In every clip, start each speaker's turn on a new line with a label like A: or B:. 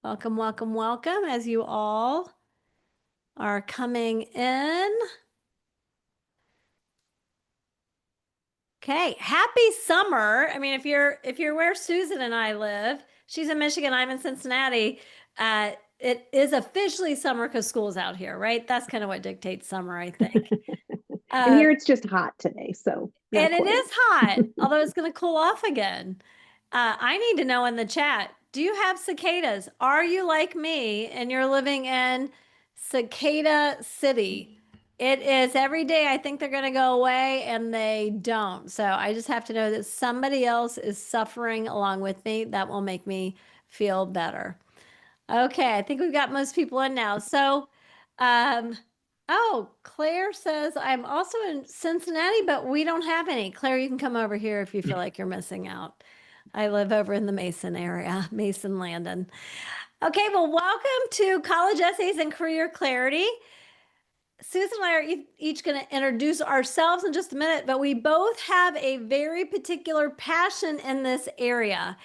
A: Welcome, welcome, welcome as you all are coming in. Okay, happy summer. I mean, if you're where Susan and I live, she's in Michigan, I'm in Cincinnati. It is officially summer because school's out here, right? That's kind of what dictates summer, I think.
B: And
A: Uh,
B: here it's just hot today, so not
A: And it
B: quite.
A: is hot, although it's going to cool off again. I need to know in the chat, do you have cicadas? Are you like me and you're living in Cicada City? It is every day. I think they're going to go away and they don't. So I just have to know that somebody else is suffering along with me. That will make me feel better. Okay, I think we've got most people in now. Um, oh, Claire says, I'm also in Cincinnati, but we don't have any. Claire, you can come over here if you feel like you're missing out. I live over in the Mason area, Mason Landon. Okay, well, welcome to College Essays and Career Clarity. Susan and I are each going to introduce ourselves in just a minute, but we both have a very particular passion in this area.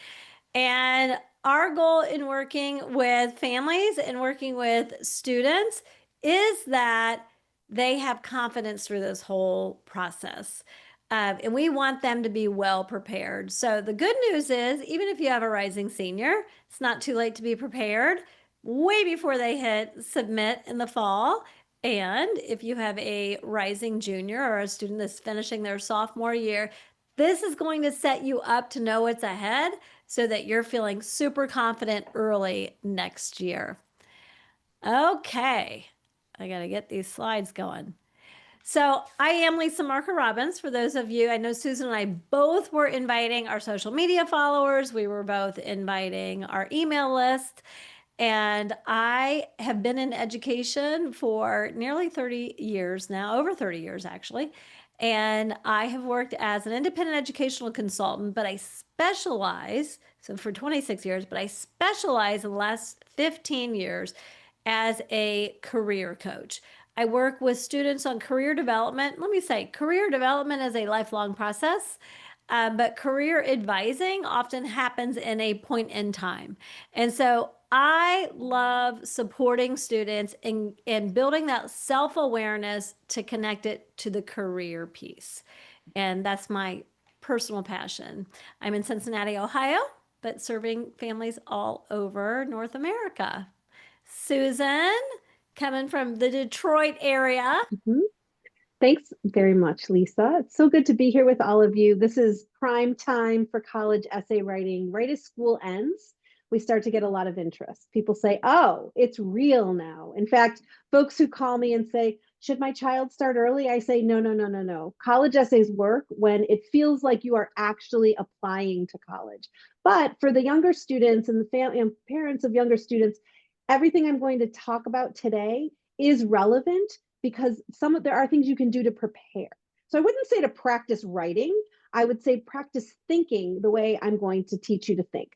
A: And our goal in working with families and working with students is that they have confidence through this whole process. And we want them to be well prepared. So the good news is, even if you have a rising senior, it's not too late to be prepared way before they hit submit in the fall. And if you have a rising junior or a student that's finishing their sophomore year, this is going to set you up to know what's ahead so that you're feeling super confident early next year. Okay, I got to get these slides going. So I am Lisa Marker-Robbins. For those of you, I know Susan and I both were inviting our social media followers. We were both inviting our email list. And I have been in education for nearly 30 years now, over 30 years actually. And I have worked as an independent educational consultant, but I specialize, so for 26 years, but I specialize in the last 15 years as a career coach. I work with students on career development. Let me say, career development is a lifelong process. But career advising often happens in a point in time. And so I love supporting students in building that self awareness to connect it to the career piece. And that's my personal passion. I'm in Cincinnati, Ohio, but serving families all over North America. Susan, coming from the Detroit area.
B: Mhm. Thanks very much, Lisa. It's so good to be here with all of you. This is prime time for college essay writing. Right as school ends, we start to get a lot of interest. People say, oh, it's real now. In fact, folks who call me and say, should my child start early? I say, no, no, no, no, no. College essays work when it feels like you are actually applying to college. But for the younger students and the family and parents of younger students, everything I'm going to talk about today is relevant because there are things you can do to prepare. So I wouldn't say to practice writing. I would say practice thinking the way I'm going to teach you to think.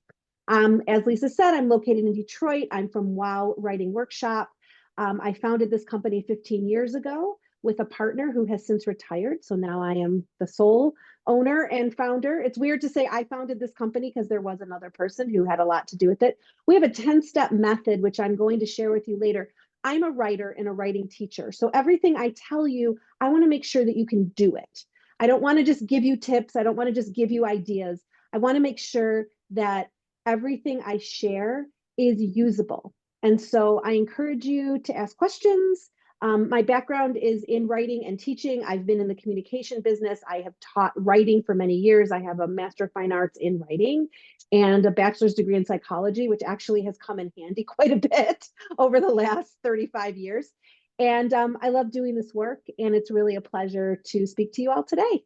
B: As Lisa said, I'm located in Detroit. I'm from Wow Writing Workshop. I founded this company 15 years ago with a partner who has since retired. So now I am the sole owner and founder. It's weird to say I founded this company because there was another person who had a lot to do with it. We have a 10-step method, which I'm going to share with you later. I'm a writer and a writing teacher. So everything I tell you, I want to make sure that you can do it. I don't want to just give you tips. I don't want to just give you ideas. I want to make sure that everything I share is usable. And so I encourage you to ask questions. My background is in writing and teaching. I've been in the communication business. I have taught writing for many years. I have a Master of Fine Arts in writing and a bachelor's degree in psychology, which actually has come in handy quite a bit over the last 35 years. And I love doing this work, and it's really a pleasure to speak to you all today.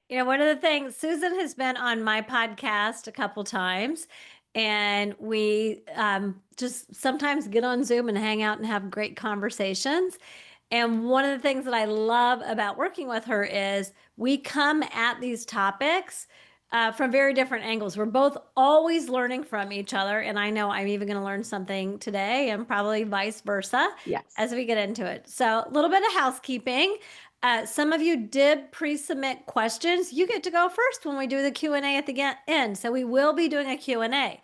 A: You know, one of the things, Susan has been on my podcast a couple times, and we just sometimes get on Zoom and hang out and have great conversations. And one of the things that I love about working with her is we come at these topics from very different angles. We're both always learning from each other. And I know I'm even going to learn something today and probably vice versa
B: Yes.
A: as we get into it. So a little bit of housekeeping. Some of you did pre-submit questions. You get to go first when we do the Q&A at the end. So we will be doing a Q&A.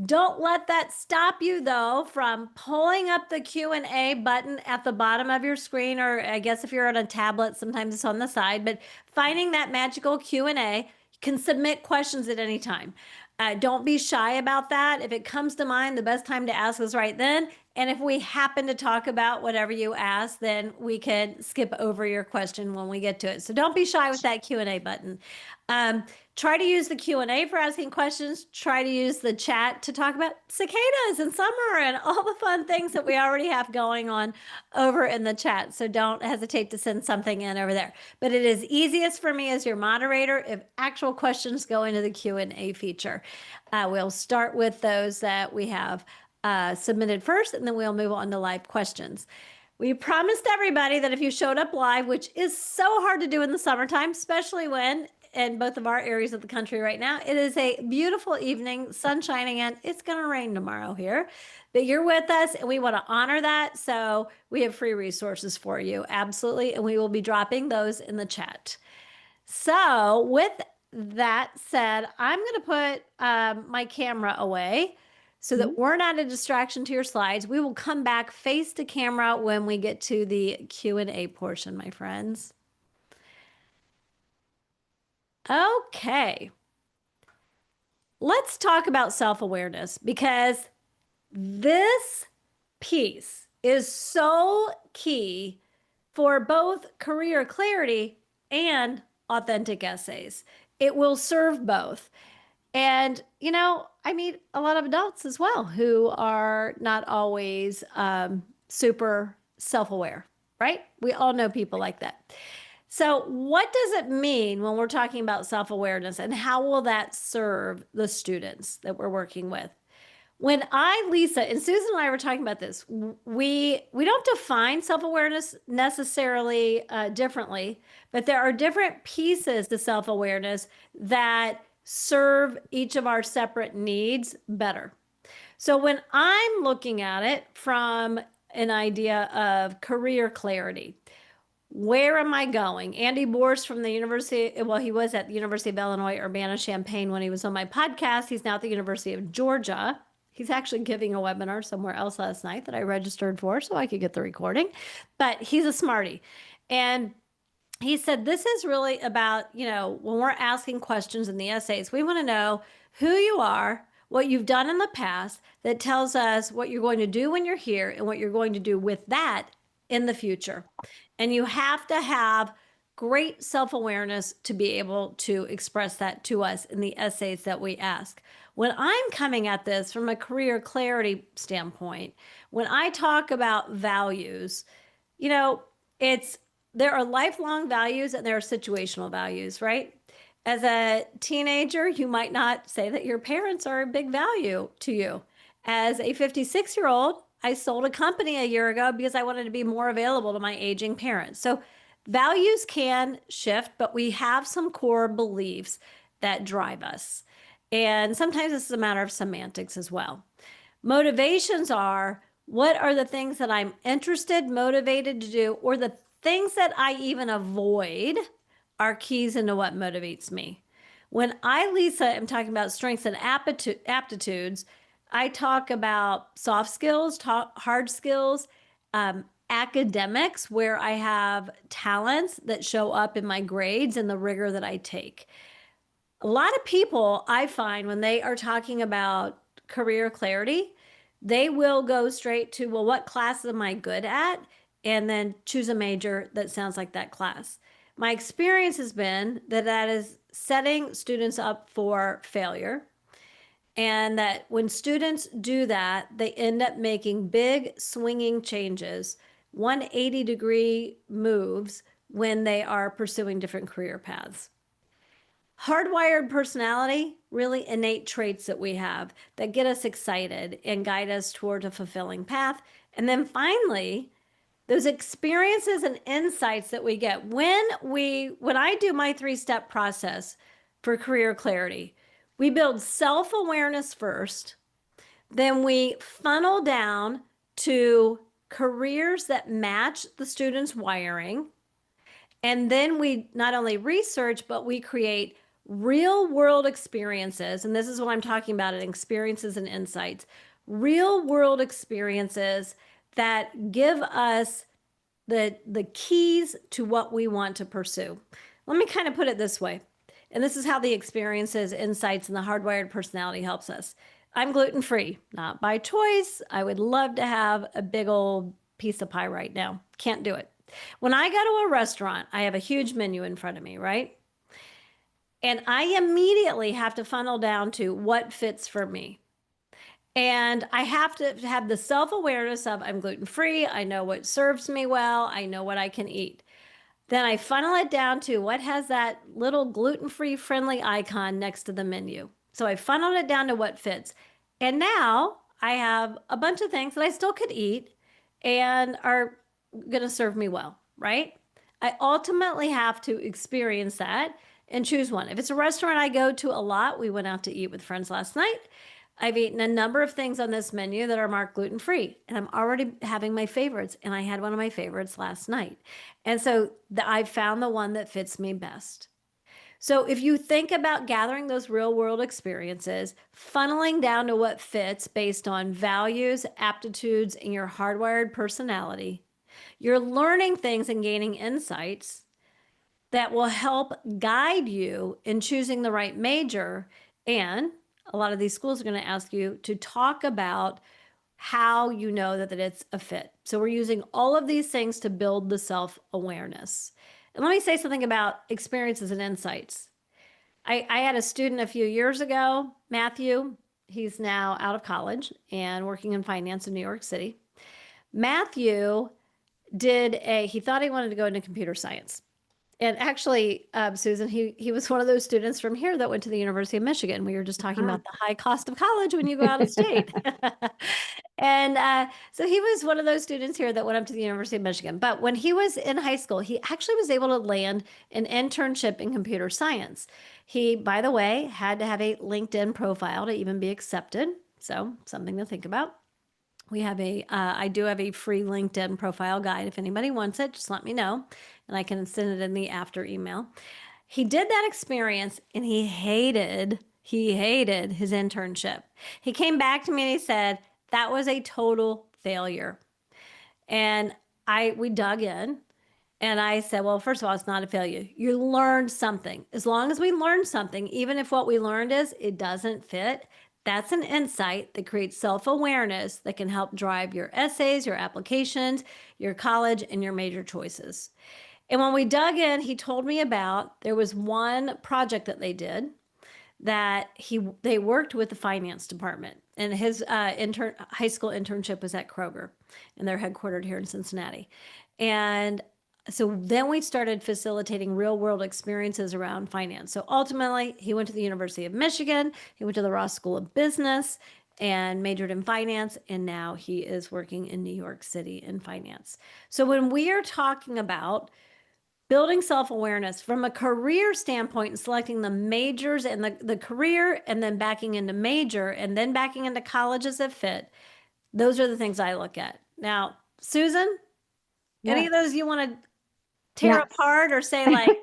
A: Don't let that stop you though from pulling up the Q&A button at the bottom of your screen, or I guess if you're on a tablet, sometimes it's on the side, but finding that magical Q&A, you can submit questions at any time. Don't be shy about that. If it comes to mind, the best time to ask is right then. And if we happen to talk about whatever you ask, then we can skip over your question when we get to it. So don't be shy with that Q&A button. Try to use the Q&A for asking questions. Try to use the chat to talk about cicadas and summer and all the fun things that we already have going on over in the chat. So don't hesitate to send something in over there. But it is easiest for me as your moderator if actual questions go into the Q&A feature. We'll start with those that we have submitted first, and then we'll move on to live questions. We promised everybody that if you showed up live, which is so hard to do in the summertime, especially when in both of our areas of the country right now, it is a beautiful evening, sun shining, and it's going to rain tomorrow here. But you're with us, and we want to honor that. So we have free resources for you, absolutely, and we will be dropping those in the chat. So with that said, I'm going to put my camera away so that we're not a distraction to your slides. We will come back face to camera when we get to the Q&A portion, my friends. Okay. Let's talk about self-awareness, because this piece is so key for both career clarity and authentic essays. It will serve both. And, I meet a lot of adults as well who are not always super self-aware, right? We all know people like that. So, what does it mean when we're talking about self-awareness, and how will that serve the students that we're working with? When Lisa, and Susan and I were talking about this, we don't define self-awareness necessarily differently, but there are different pieces to self-awareness that serve each of our separate needs better. So when I'm looking at it from an idea of career clarity, where am I going? Andy Borst from the University, well, he was at the University of Illinois, Urbana-Champaign when he was on my podcast. He's now at the University of Georgia. He's actually giving a webinar somewhere else last night that I registered for so I could get the recording. But he's a smarty. And he said, this is really about, when we're asking questions in the essays, we want to know who you are, what you've done in the past that tells us what you're going to do when you're here and what you're going to do with that in the future. And you have to have great self-awareness to be able to express that to us in the essays that we ask. When I'm coming at this from a career clarity standpoint, when I talk about values, there are lifelong values and there are situational values, right? As a teenager, you might not say that your parents are a big value to you. As a 56-year-old, I sold a company a year ago because I wanted to be more available to my aging parents. So values can shift, but we have some core beliefs that drive us. And sometimes this is a matter of semantics as well. Motivations are, what are the things that I'm interested, motivated to do, or the things that I even avoid are keys into what motivates me. When Lisa, am talking about strengths and aptitudes, I talk about soft skills, hard skills, academics, where I have talents that show up in my grades and the rigor that I take. A lot of people, I find, when they are talking about career clarity, they will go straight to, well, what class am I good at? And then choose a major that sounds like that class. My experience has been that that is setting students up for failure. And that when students do that, they end up making big swinging changes, 180-degree moves when they are pursuing different career paths. Hardwired personality, really innate traits that we have that get us excited and guide us toward a fulfilling path. And then finally, those experiences and insights that we get when I do my 3-step process for career clarity, we build self-awareness first, then we funnel down to careers that match the student's wiring, and then we not only research, but we create real world experiences, and this is what I'm talking about in experiences and insights, real world experiences that give us the keys to what we want to pursue. Let me kind of put it this way. And this is how the experiences, insights, and the hardwired personality helps us. I'm gluten free, not by choice. I would love to have a big old piece of pie right now. Can't do it. When I go to a restaurant, I have a huge menu in front of me, right? And I immediately have to funnel down to what fits for me. And I have to have the self awareness of I'm gluten free. I know what serves me well. I know what I can eat. Then I funnel it down to what has that little gluten free friendly icon next to the menu. So I funneled it down to what fits. And now I have a bunch of things that I still could eat and are going to serve me well, right? I ultimately have to experience that and choose one. If it's a restaurant I go to a lot, we went out to eat with friends last night. I've eaten a number of things on this menu that are marked gluten free, and I'm already having my favorites. And I had one of my favorites last night. And so I've found the one that fits me best. So if you think about gathering those real world experiences, funneling down to what fits based on values, aptitudes, and your hardwired personality, you're learning things and gaining insights that will help guide you in choosing the right major. And a lot of these schools are going to ask you to talk about how you know that it's a fit. So we're using all of these things to build the self awareness. And let me say something about experiences and insights. I had a student a few years ago, Matthew. He's now out of college and working in finance in New York City. Matthew he thought he wanted to go into computer science. And actually, Susan, he was one of those students from here that went to the University of Michigan. We were just talking
B: Ah.
A: about the high cost of college when you go out of state. And so he was one of those students here that went up to the University of Michigan. But when he was in high school, he actually was able to land an internship in computer science. He, by the way, had to have a LinkedIn profile to even be accepted. So something to think about. I do have a free LinkedIn profile guide. If anybody wants it, just let me know and I can send it in the after email. He did that experience and he hated his internship. He came back to me and he said, that was a total failure. And we dug in and I said, well, first of all, it's not a failure. You learned something. As long as we learn something, even if what we learned is it doesn't fit, that's an insight that creates self awareness that can help drive your essays, your applications, your college, and your major choices. And when we dug in, he told me about there was one project that they did that they worked with the finance department, and his high school internship was at Kroger, and they're headquartered here in Cincinnati. And so then we started facilitating real world experiences around finance. So ultimately, he went to the University of Michigan, he went to the Ross School of Business and majored in finance, and now he is working in New York City in finance. So when we are talking about building self-awareness from a career standpoint and selecting the majors and the career and then backing into major and then backing into college as a fit, those are the things I look at. Now, Susan, any
B: Yes.
A: of those you want to tear
B: Yes.
A: apart or say like,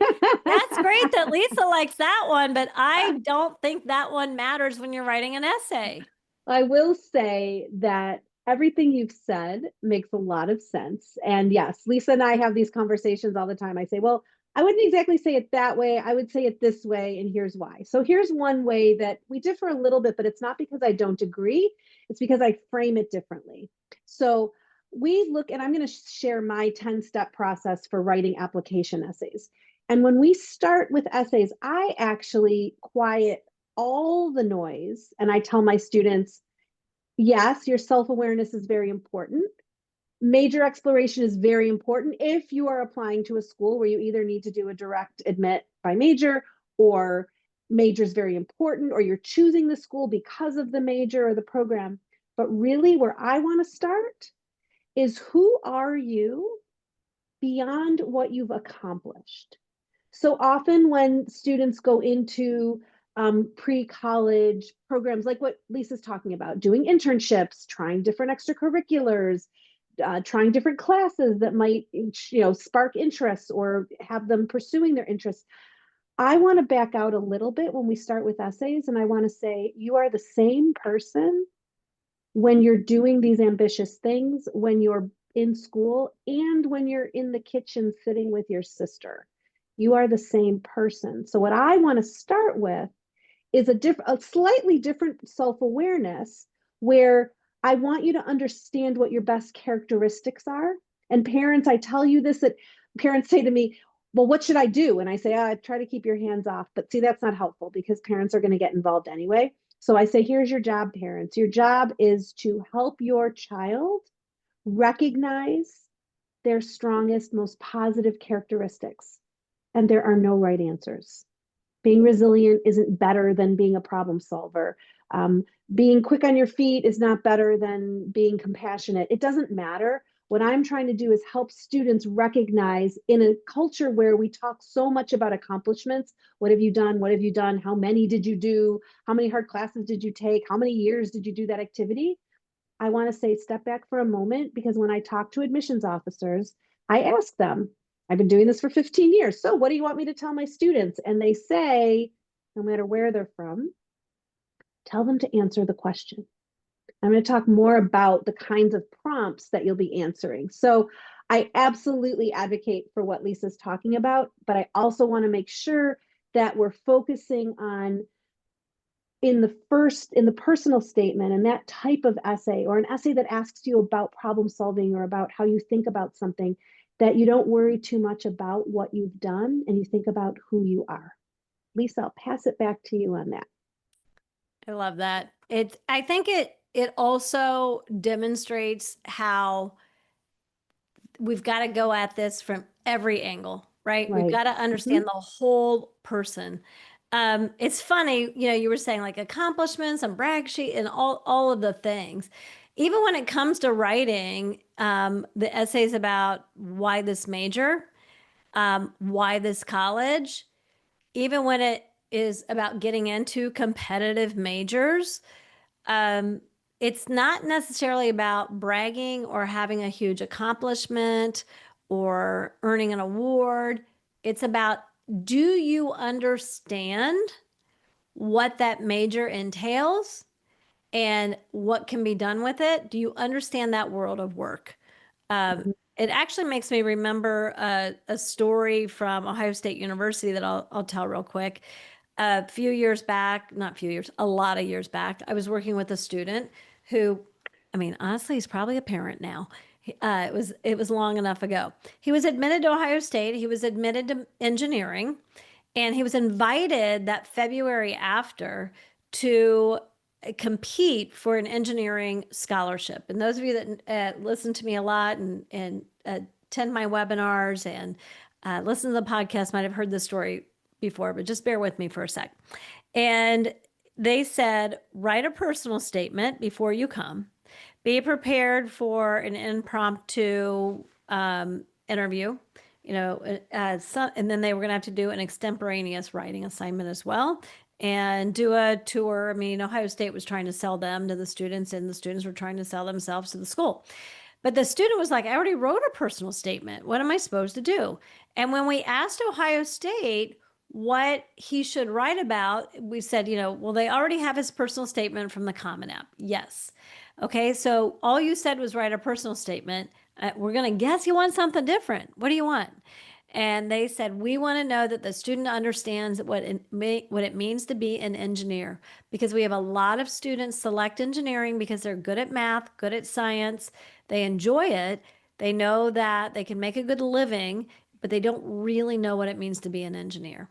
A: that's great that Lisa likes that one, but I don't think that one matters when you're writing an essay.
B: I will say that everything you've said makes a lot of sense. And yes, Lisa and I have these conversations all the time. I say, well, I wouldn't exactly say it that way. I would say it this way, and here's why. So here's one way that we differ a little bit, but it's not because I don't agree. It's because I frame it differently. So we look, and I'm going to share my 10-step process for writing application essays. And when we start with essays, I actually quiet all the noise and I tell my students, yes, your self awareness is very important. Major exploration is very important if you are applying to a school where you either need to do a direct admit by major, or major is very important, or you're choosing the school because of the major or the program. But really, where I want to start is, who are you beyond what you've accomplished? So often when students go into pre-college programs, like what Lisa's talking about, doing internships, trying different extracurriculars, trying different classes that might, spark interests or have them pursuing their interests. I want to back out a little bit when we start with essays, and I want to say you are the same person when you're doing these ambitious things, when you're in school, and when you're in the kitchen sitting with your sister. You are the same person. So what I want to start with is a slightly different self-awareness where I want you to understand what your best characteristics are. And parents, I tell you this, that parents say to me, well, what should I do? And I say, try to keep your hands off. But see, that's not helpful because parents are going to get involved anyway. So I say, here's your job, parents. Your job is to help your child recognize their strongest, most positive characteristics. And there are no right answers. Being resilient isn't better than being a problem solver. Um, Being quick on your feet is not better than being compassionate. It doesn't matter. What I'm trying to do is help students recognize in a culture where we talk so much about accomplishments. What have you done? What have you done? How many did you do? How many hard classes did you take? How many years did you do that activity? I want to say step back for a moment because when I talk to admissions officers, I ask them, I've been doing this for 15 years. So what do you want me to tell my students? And they say, no matter where they're from, tell them to answer the question. I'm going to talk more about the kinds of prompts that you'll be answering. So I absolutely advocate for what Lisa's talking about, but I also want to make sure that we're focusing on in the personal statement and that type of essay or an essay that asks you about problem solving or about how you think about something, that you don't worry too much about what you've done and you think about who you are. Lisa, I'll pass it back to you on that.
A: I love that. I think it also demonstrates how we've got to go at this from every angle, right? We've
B: Right.
A: got to
B: Mhm.
A: understand the whole person. It's funny, you were saying like accomplishments and brag sheet and all of the things. Even when it comes to writing, the essays about why this major, why this college, even when it is about getting into competitive majors, um, it's not necessarily about bragging or having a huge accomplishment or earning an award. It's about, do you understand what that major entails and what can be done with it? Do you understand that world of work? It actually makes me remember a story from Ohio State University that I'll tell real quick. A few years back, not a few years, a lot of years back, I was working with a student who, I mean, honestly, he's probably a parent now. It was long enough ago. He was admitted to Ohio State. He was admitted to engineering, and he was invited that February after to compete for an engineering scholarship. And those of you that listen to me a lot and attend my webinars and listen to the podcast might have heard this story before, but just bear with me for a sec. And they said, write a personal statement before you come. Be prepared for an impromptu interview, and then they were going to have to do an extemporaneous writing assignment as well and do a tour. I mean, Ohio State was trying to sell them to the students, and the students were trying to sell themselves to the school. But the student was like, I already wrote a personal statement. What am I supposed to do? And when we asked Ohio State what he should write about, we said, well, they already have his personal statement from the Common App. Yes. Okay. So all you said was write a personal statement. We're going to guess you want something different. What do you want? And they said, we want to know that the student understands what it means to be an engineer, because we have a lot of students select engineering because they're good at math, good at science, they enjoy it, they know that they can make a good living, but they don't really know what it means to be an engineer.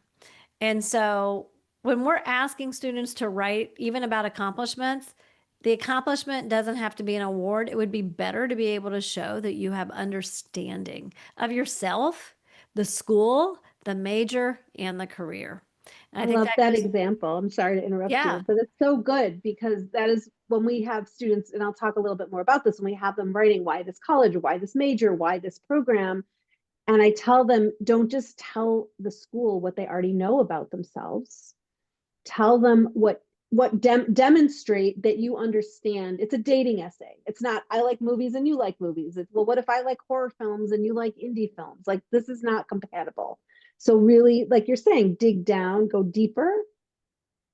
A: And so when we're asking students to write even about accomplishments, the accomplishment doesn't have to be an award. It would be better to be able to show that you have understanding of yourself, the school, the major, and the career. And
B: I
A: I think
B: love
A: that
B: that
A: goes,
B: example. I'm sorry to interrupt
A: yeah,
B: you, but it's so good because that is when we have students, and I'll talk a little bit more about this when we have them writing why this college, why this major, why this program. And I tell them, don't just tell the school what they already know about themselves. Tell them demonstrate that you understand. It's a dating essay. It's not I like movies and you like movies. It's, well, what if I like horror films and you like indie films? Like this is not compatible. So really, like you're saying, dig down, go deeper,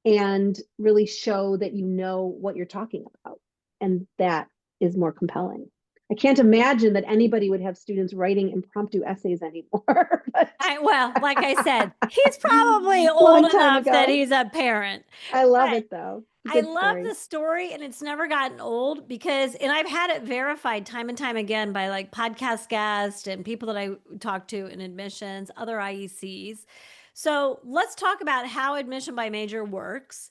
B: and really show that you know what you're talking about. And that is more compelling. I can't imagine that anybody would have students writing impromptu essays anymore.
A: Well, like I said, he's probably old
B: Long time
A: enough that
B: ago.
A: he's a parent.
B: I love
A: But
B: it though.
A: I
B: Good
A: love
B: story.
A: the story and it's never gotten old because, and I've had it verified time and time again by like podcast guests and people that I talk to in admissions, other IECs. So let's talk about how admission by major works.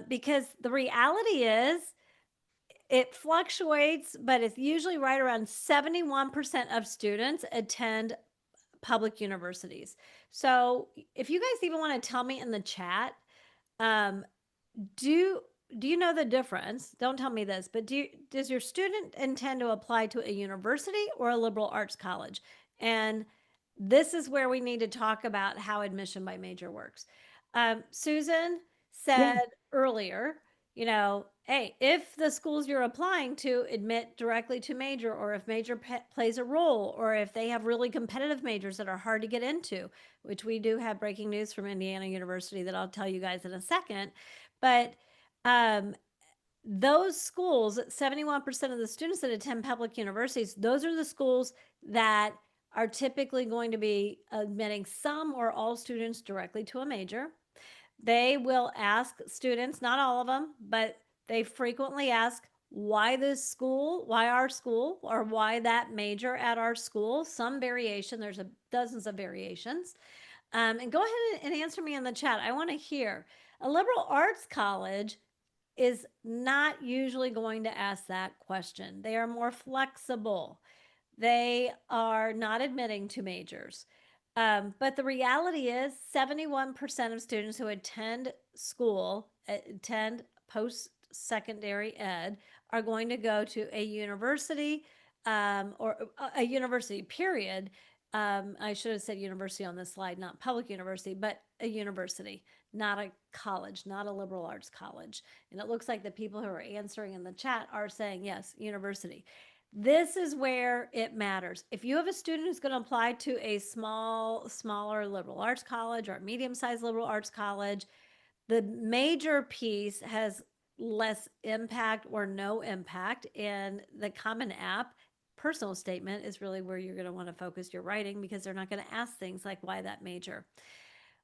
A: Because the reality is it fluctuates, but it's usually right around 71% of students attend public universities. So if you guys even want to tell me in the chat, um, do do you know the difference? Don't tell me this, but does your student intend to apply to a university or a liberal arts college? And this is where we need to talk about how admission by major works. Susan
B: Yeah.
A: said earlier, hey, if the schools you're applying to admit directly to major, or if major plays a role, or if they have really competitive majors that are hard to get into, which we do have breaking news from Indiana University that I'll tell you guys in a second. But um, those schools, 71% of the students that attend public universities, those are the schools that are typically going to be admitting some or all students directly to a major. They will ask students, not all of them, but they frequently ask why this school, why our school, or why that major at our school. Some variation, there's dozens of variations. And go ahead and answer me in the chat. I want to hear. A liberal arts college is not usually going to ask that question. They are more flexible. They are not admitting to majors. But the reality is 71% of students who attend school, attend post secondary ed, are going to go to a university, or a university, period. I should have said university on this slide, not public university, but a university, not a college, not a liberal arts college. And it looks like the people who are answering in the chat are saying yes, university. This is where it matters. If you have a student who's going to apply to a smaller liberal arts college or a medium-sized liberal arts college, the major piece has less impact or no impact. And the Common App personal statement is really where you're going to want to focus your writing, because they're not going to ask things like why that major.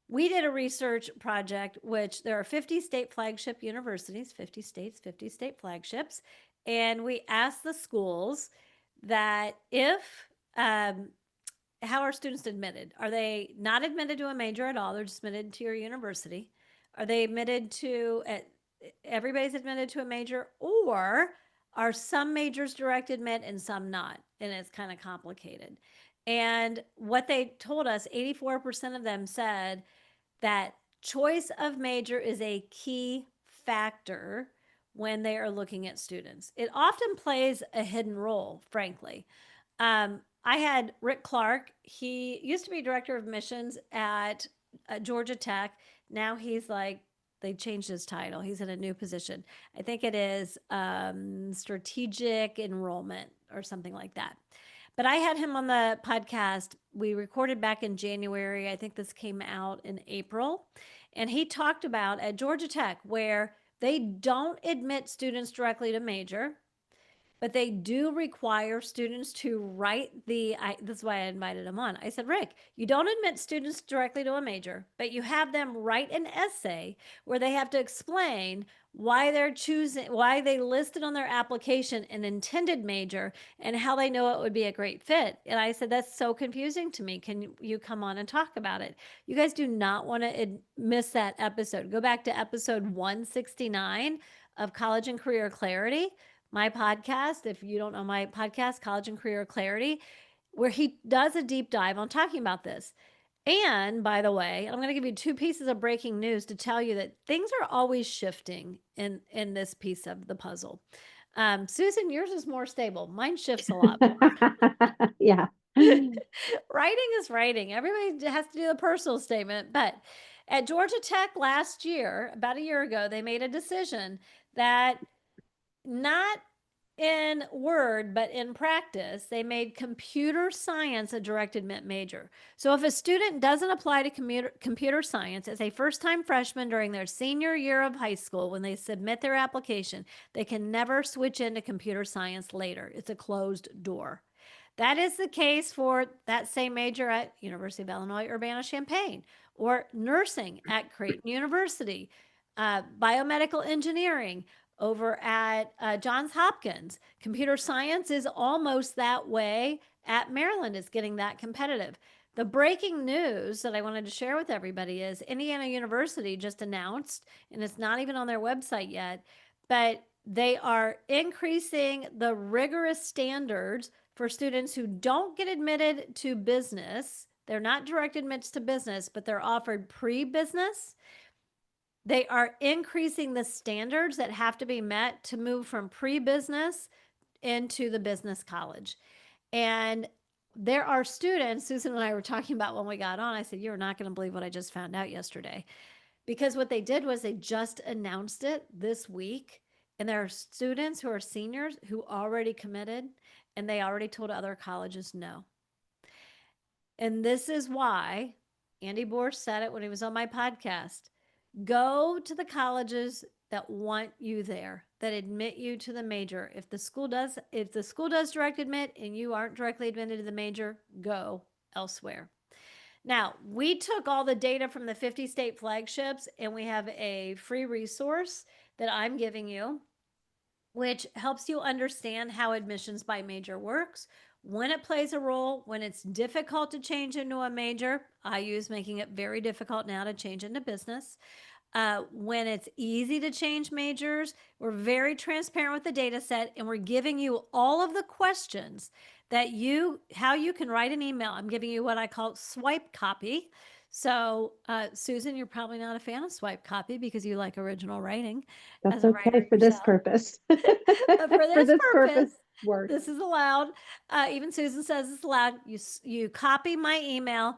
A: We did a research project, which there are 50 state flagship universities, 50 states, 50 state flagships. And we asked the schools that if, how are students admitted? Are they not admitted to a major at all? They're just admitted to your university. Are they admitted to, everybody's admitted to a major, or are some majors direct admit and some not? And it's kind of complicated. And what they told us, 84% of them said that choice of major is a key factor when they are looking at students. It often plays a hidden role, frankly. I had Rick Clark. He used to be director of missions at Georgia Tech. Now he's like, they changed his title. He's in a new position. I think it is strategic enrollment or something like that. But I had him on the podcast. We recorded back in January. I think this came out in April. And he talked about at Georgia Tech, where they don't admit students directly to major, but they do require students to write this is why I invited him on. I said, Rick, you don't admit students directly to a major, but you have them write an essay where they have to explain why they're choosing, why they listed on their application an intended major, and how they know it would be a great fit. And I said, that's so confusing to me. Can you come on and talk about it? You guys do not want to miss that episode. Go back to episode 169 of College and Career Clarity, my podcast. If you don't know my podcast, College and Career Clarity, where he does a deep dive on talking about this. And by the way, I'm going to give you two pieces of breaking news to tell you that things are always shifting in this piece of the puzzle. Susan, yours is more stable. Mine shifts a lot more.
B: Yeah.
A: Writing is writing. Everybody has to do the personal statement. But at Georgia Tech last year, about a year ago, they made a decision that not in word, but in practice, they made computer science a direct admit major. So if a student doesn't apply to computer science as a first time freshman during their senior year of high school, when they submit their application, they can never switch into computer science later. It's a closed door. That is the case for that same major at University of Illinois Urbana-Champaign, or nursing at Creighton University, biomedical engineering over at Johns Hopkins. Computer science is almost that way at Maryland. It's getting that competitive. The breaking news that I wanted to share with everybody is Indiana University just announced, and it's not even on their website yet, but they are increasing the rigorous standards for students who don't get admitted to business. They're not direct admits to business, but they're offered pre-business. They are increasing the standards that have to be met to move from pre-business into the business college. And there are students, Susan and I were talking about when we got on, I said, you're not going to believe what I just found out yesterday. Because what they did was they just announced it this week. And there are students who are seniors who already committed, and they already told other colleges no. And this is why Andy Borsch said it when he was on my podcast. Go to the colleges that want you there, that admit you to the major. If the school does direct admit and you aren't directly admitted to the major, go elsewhere. Now, we took all the data from the 50 state flagships, and we have a free resource that I'm giving you, which helps you understand how admissions by major works, when it plays a role, when it's difficult to change into a major. IU is making it very difficult now to change into business. When it's easy to change majors, we're very transparent with the data set, and we're giving you all of the questions that how you can write an email. I'm giving you what I call swipe copy. So, Susan, you're probably not a fan of swipe copy because you like original writing
B: That's
A: as a writer
B: okay for this
A: yourself.
B: purpose.
A: But for
B: For
A: this
B: this
A: purpose,
B: works.
A: this is allowed. Even Susan says it's allowed. You copy my email,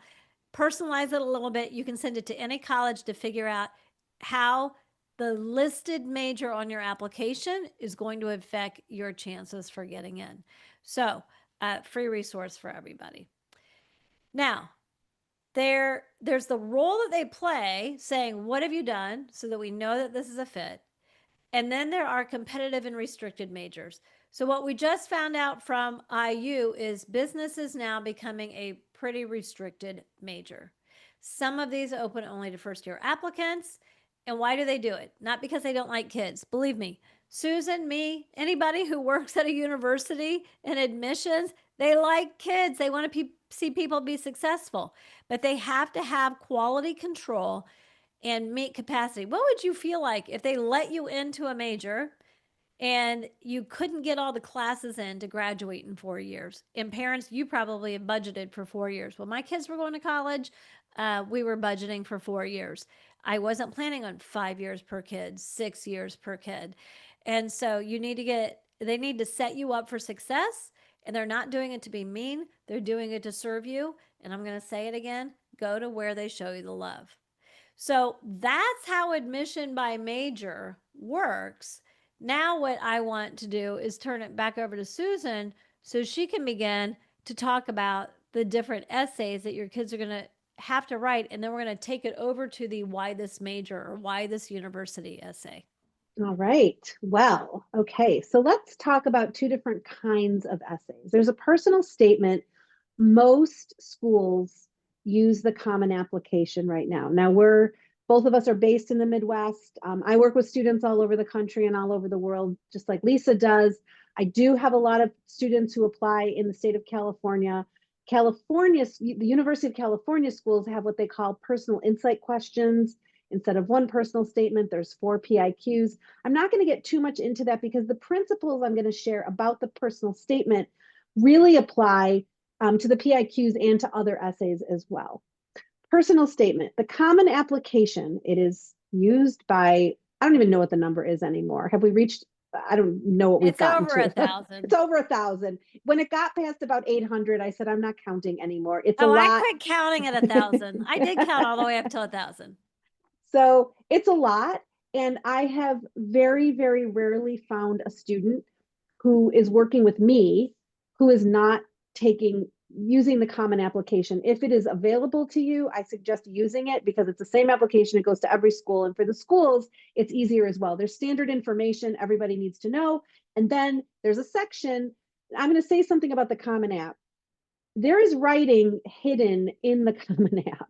A: personalize it a little bit. You can send it to any college to figure out how the listed major on your application is going to affect your chances for getting in. So, free resource for everybody. Now, there's the role that they play saying, what have you done, so that we know that this is a fit. And then there are competitive and restricted majors. So what we just found out from IU is business is now becoming a pretty restricted major. Some of these open only to first year applicants. And why do they do it? Not because they don't like kids. Believe me, Susan, me, anybody who works at a university in admissions, they like kids. They want to see people be successful, but they have to have quality control and meet capacity. What would you feel like if they let you into a major and you couldn't get all the classes in to graduate in 4 years? And parents, you probably have budgeted for 4 years. When my kids were going to college, we were budgeting for 4 years. I wasn't planning on 5 years per kid, 6 years per kid. And so they need to set you up for success, and they're not doing it to be mean. They're doing it to serve you. And I'm going to say it again, go to where they show you the love. So that's how admission by major works. Now, what I want to do is turn it back over to Susan so she can begin to talk about the different essays that your kids are going to have to write. And then we're going to take it over to the why this major or why this university essay.
B: All right. Well, okay. So let's talk about two different kinds of essays. There's a personal statement. Most schools use the common application right now. Now, both of us are based in the Midwest. I work with students all over the country and all over the world, just like Lisa does. I do have a lot of students who apply in the state of California. The University of California schools have what they call personal insight questions. Instead of one personal statement, there's 4 PIQs. I'm not going to get too much into that because the principles I'm going to share about the personal statement really apply to the PIQs and to other essays as well. Personal statement, the common application, it is used by, I don't even know what the number is anymore. Have we reached, I don't know what we've gotten to.
A: It's over 1,000.
B: It's over 1,000. When it got past about 800, I said, I'm not counting anymore. It's a
A: Oh,
B: lot.
A: I quit counting at 1,000. I did count all the way up to 1,000.
B: So it's a lot. And I have very, very rarely found a student who is working with me, who is not using the common application. If it is available to you, I suggest using it because it's the same application. It goes to every school. And for the schools, it's easier as well. There's standard information everybody needs to know. And then there's a section. I'm going to say something about the common app. There is writing hidden in the common app.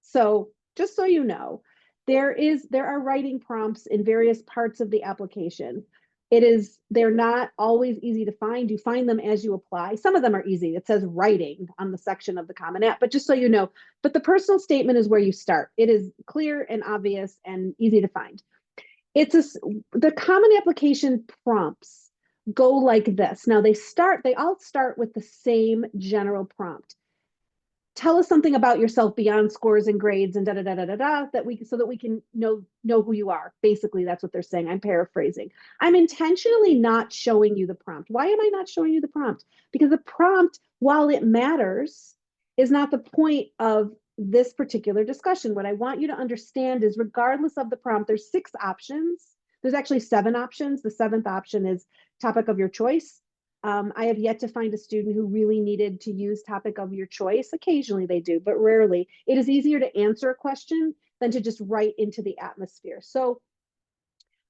B: So just so you know, there are writing prompts in various parts of the application. They're not always easy to find. You find them as you apply. Some of them are easy. It says writing on the section of the Common App, but just so you know, but the personal statement is where you start. It is clear and obvious and easy to find. The Common Application prompts go like this. Now they all start with the same general prompt. Tell us something about yourself beyond scores and grades and so that we can know who you are. Basically, that's what they're saying. I'm paraphrasing. I'm intentionally not showing you the prompt. Why am I not showing you the prompt? Because the prompt, while it matters, is not the point of this particular discussion. What I want you to understand is regardless of the prompt, there's 6 options. There's actually 7 options. The 7th option is topic of your choice. I have yet to find a student who really needed to use topic of your choice. Occasionally they do, but rarely. It is easier to answer a question than to just write into the atmosphere. So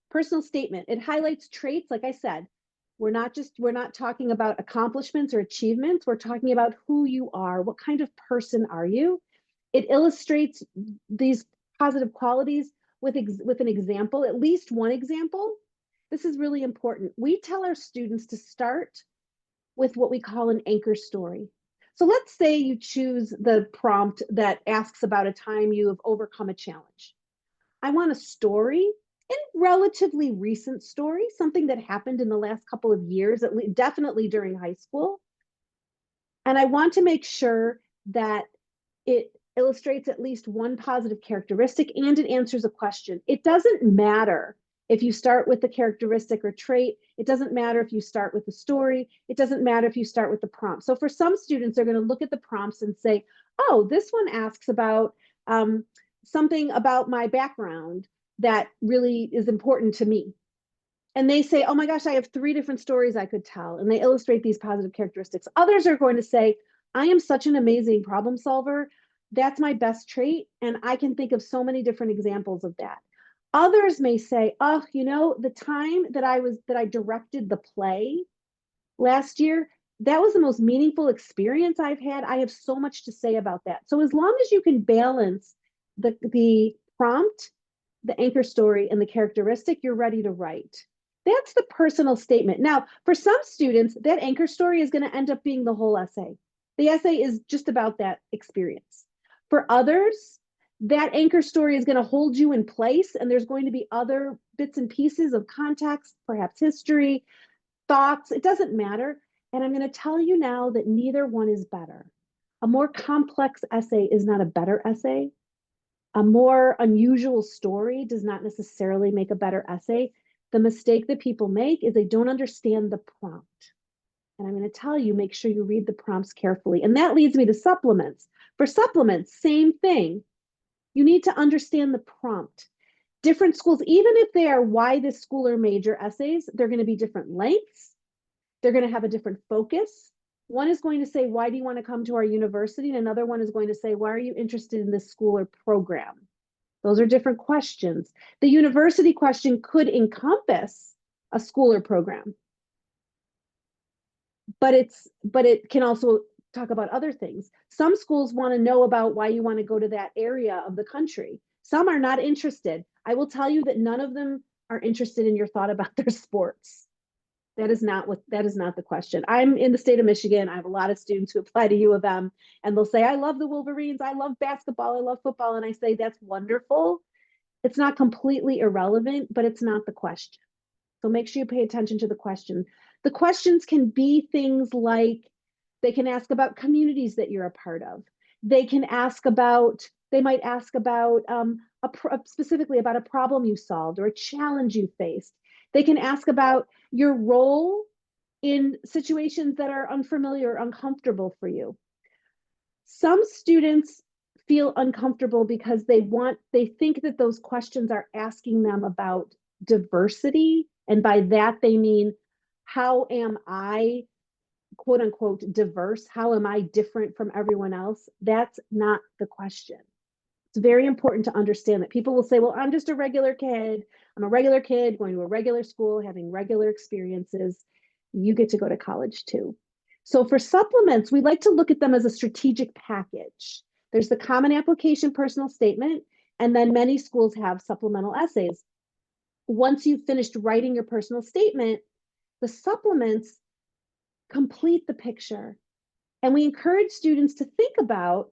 B: personal statement, it highlights traits. Like I said, we're not talking about accomplishments or achievements. We're talking about who you are. What kind of person are you? It illustrates these positive qualities with an example, at least one example. This is really important. We tell our students to start with what we call an anchor story. So let's say you choose the prompt that asks about a time you have overcome a challenge. I want a story, a relatively recent story, something that happened in the last couple of years, definitely during high school. And I want to make sure that it illustrates at least one positive characteristic and it answers a question. It doesn't matter if you start with the characteristic or trait. It doesn't matter if you start with the story. It doesn't matter if you start with the prompt. So for some students, they're going to look at the prompts and say, oh, this one asks about something about my background that really is important to me. And they say, oh my gosh, I have 3 different stories I could tell. And they illustrate these positive characteristics. Others are going to say, I am such an amazing problem solver. That's my best trait. And I can think of so many different examples of that. Others may say, oh, the time that I directed the play last year, that was the most meaningful experience I've had. I have so much to say about that. So as long as you can balance the prompt, the anchor story, and the characteristic, you're ready to write. That's the personal statement. Now, for some students, that anchor story is going to end up being the whole essay. The essay is just about that experience. For others, that anchor story is going to hold you in place, and there's going to be other bits and pieces of context, perhaps history, thoughts. It doesn't matter. And I'm going to tell you now that neither one is better. A more complex essay is not a better essay. A more unusual story does not necessarily make a better essay. The mistake that people make is they don't understand the prompt. And I'm going to tell you, make sure you read the prompts carefully. And that leads me to supplements. For supplements, same thing. You need to understand the prompt. Different schools, even if they are why this school or major essays, they're going to be different lengths. They're going to have a different focus. One is going to say, why do you want to come to our university? And another one is going to say, why are you interested in this school or program? Those are different questions. The university question could encompass a school or program, but it can also talk about other things. Some schools want to know about why you want to go to that area of the country. Some are not interested. I will tell you that none of them are interested in your thought about their sports. That is not the question. I'm in the state of Michigan. I have a lot of students who apply to U of M, and they'll say, I love the Wolverines. I love basketball. I love football. And I say, that's wonderful. It's not completely irrelevant, but it's not the question. So make sure you pay attention to the question. The questions can be things like, they can ask about communities that you're a part of. They might ask about specifically about a problem you solved or a challenge you faced. They can ask about your role in situations that are unfamiliar or uncomfortable for you. Some students feel uncomfortable because they think that those questions are asking them about diversity. And by that, they mean how am I, quote unquote, diverse? How am I different from everyone else? That's not the question. It's very important to understand that people will say, well, I'm just a regular kid. I'm a regular kid going to a regular school, having regular experiences. You get to go to college too. So for supplements, we like to look at them as a strategic package. There's the common application personal statement, and then many schools have supplemental essays. Once you've finished writing your personal statement, the supplements complete the picture. And we encourage students to think about,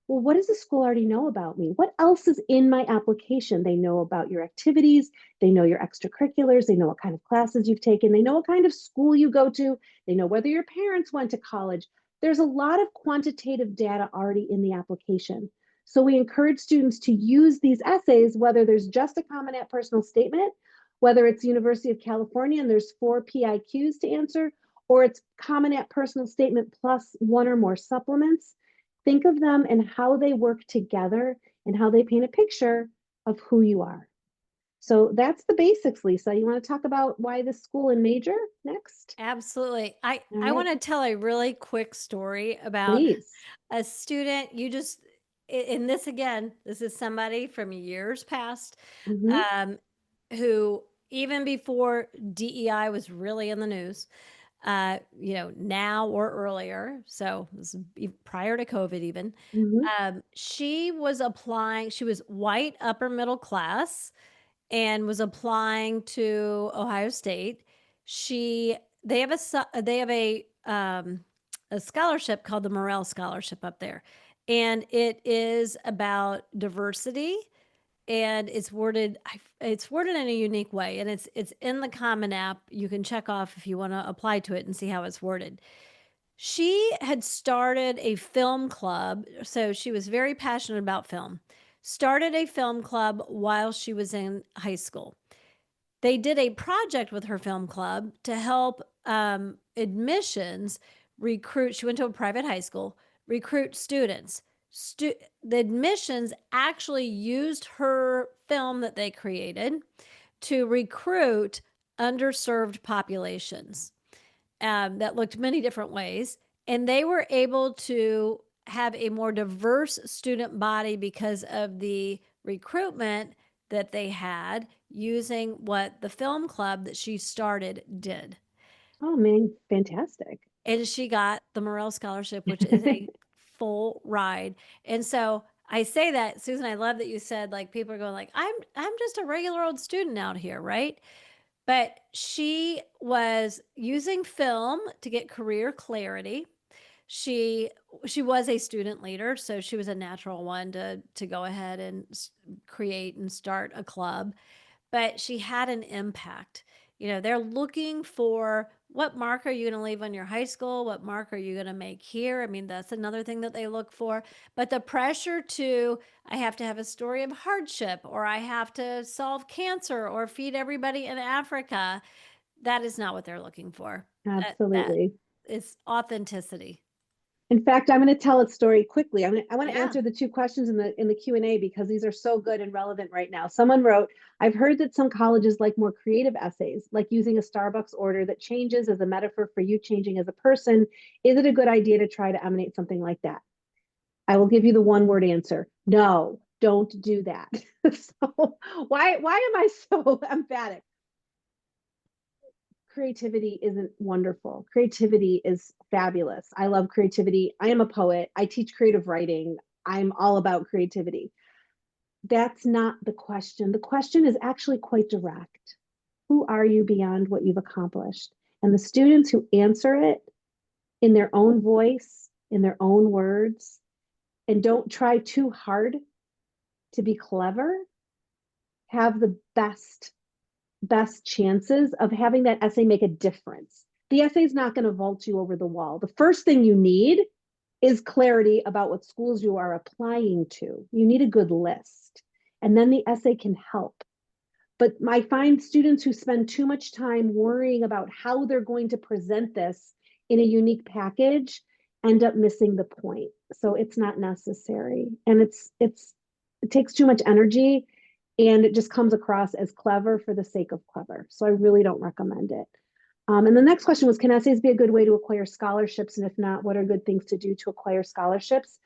B: well, what does the school already know about me? What else is in my application? They know about your activities. They know your extracurriculars. They know what kind of classes you've taken. They know what kind of school you go to. They know whether your parents went to college. There's a lot of quantitative data already in the application. So we encourage students to use these essays, whether there's just a Common App personal statement, whether it's University of California and there's 4 PIQs to answer, or it's Common App personal statement plus one or more supplements. Think of them and how they work together and how they paint a picture of who you are. So that's the basics, Lisa. You want to talk about why the school and major next?
A: Absolutely. I
B: All
A: I
B: right,
A: want to tell a really quick story about
B: please.
A: a student. In this again, this is somebody from years past,
B: Mm-hmm,
A: um, who even before DEI was really in the news, now or earlier. So this is prior to COVID even.
B: mm-hmm,
A: She was applying, she was white, upper middle class, and was applying to Ohio State. She they have a scholarship called the Morel Scholarship up there, and it is about diversity, and it's worded in a unique way, and it's in the Common App. You can check off if you want to apply to it and see how it's worded. She had started a film club, so she was very passionate about film. Started a film club while she was in high school. They did a project with her film club to help admissions recruit. She went to a private high school, recruit students. The admissions actually used her film that they created to recruit underserved populations that looked many different ways. And they were able to have a more diverse student body because of the recruitment that they had using what the film club that she started did.
B: Oh, man, fantastic.
A: And she got the Morel Scholarship, which is a full ride. And so I say that, Susan, I love that you said like people are going like, I'm just a regular old student out here, right? But she was using film to get career clarity. She she was a student leader, so she was a natural one to go ahead and create and start a club, but she had an impact. They're looking for what mark are you going to leave on your high school? What mark are you going to make here? I mean, that's another thing that they look for. But the pressure to, I have to have a story of hardship, or I have to solve cancer, or feed everybody in Africa, that is not what they're looking for. That
B: Absolutely.
A: is authenticity.
B: In fact, I'm going to tell a story quickly. I want to
A: Yeah.
B: answer the two questions in the Q&A because these are so good and relevant right now. Someone wrote, "I've heard that some colleges like more creative essays, like using a Starbucks order that changes as a metaphor for you changing as a person. Is it a good idea to try to emanate something like that?" I will give you the one word answer. No, don't do that. So why am I so emphatic? Creativity isn't wonderful. Creativity is fabulous. I love creativity. I am a poet. I teach creative writing. I'm all about creativity. That's not the question. The question is actually quite direct. Who are you beyond what you've accomplished? And the students who answer it in their own voice, in their own words, and don't try too hard to be clever have the best chances of having that essay make a difference. The essay is not going to vault you over the wall. The first thing you need is clarity about what schools you are applying to. You need a good list, and then the essay can help. But I find students who spend too much time worrying about how they're going to present this in a unique package end up missing the point. So it's not necessary, and it takes too much energy, and it just comes across as clever for the sake of clever. So I really don't recommend it. And the next question was, can essays be a good way to acquire scholarships? And if not, what are good things to do to acquire scholarships?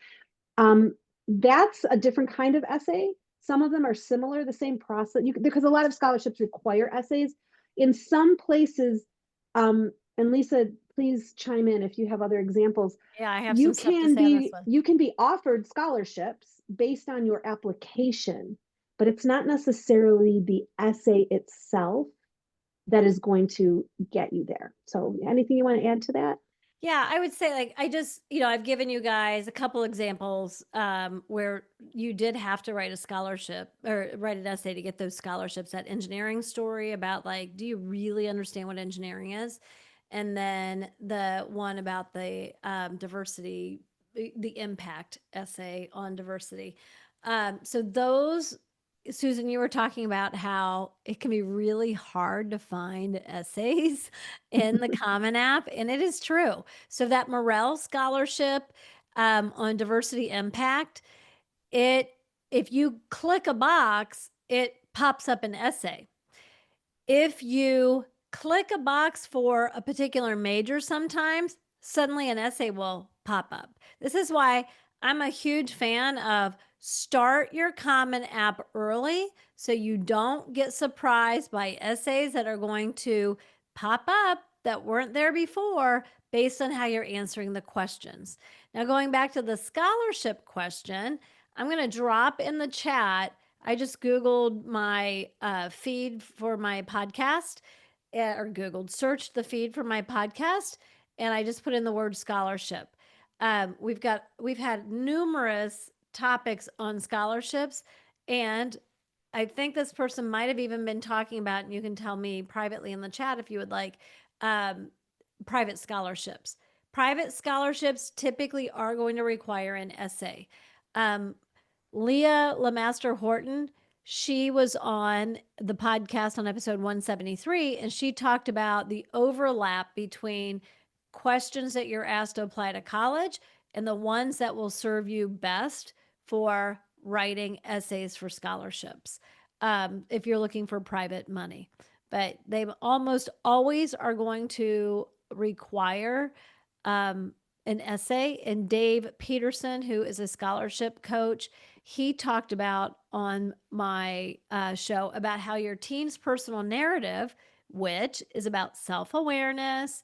B: Um, that's a different kind of essay. Some of them are similar, the same process, because a lot of scholarships require essays. In some places, and Lisa, please chime in if you have other examples.
A: Yeah, I have some stuff to say on this one.
B: You can be offered scholarships based on your application, but it's not necessarily the essay itself that is going to get you there. So anything you want to add to that?
A: Yeah, I would say like I just, I've given you guys a couple examples where you did have to write a scholarship or write an essay to get those scholarships. That engineering story about like, do you really understand what engineering is? And then the one about the diversity, the impact essay on diversity. So those, Susan, you were talking about how it can be really hard to find essays in the Common App, and it is true. So that Morel Scholarship on diversity impact, it if you click a box, it pops up an essay. If you click a box for a particular major, sometimes suddenly an essay will pop up. This is why I'm a huge fan of start your Common App early so you don't get surprised by essays that are going to pop up that weren't there before based on how you're answering the questions. Now, going back to the scholarship question, I'm going to drop in the chat. I just Googled my feed for my podcast, or Googled, searched the feed for my podcast, and I just put in the word scholarship. We've had numerous topics on scholarships, and I think this person might have even been talking about, and you can tell me privately in the chat if you would like, um, private scholarships. Private scholarships typically are going to require an essay. Um, Leah Lamaster Horton, she was on the podcast on episode 173, and she talked about the overlap between questions that you're asked to apply to college and the ones that will serve you best for writing essays for scholarships if you're looking for private money. But they almost always are going to require an essay. And Dave Peterson, who is a scholarship coach, he talked about on my show about how your teen's personal narrative, which is about self awareness,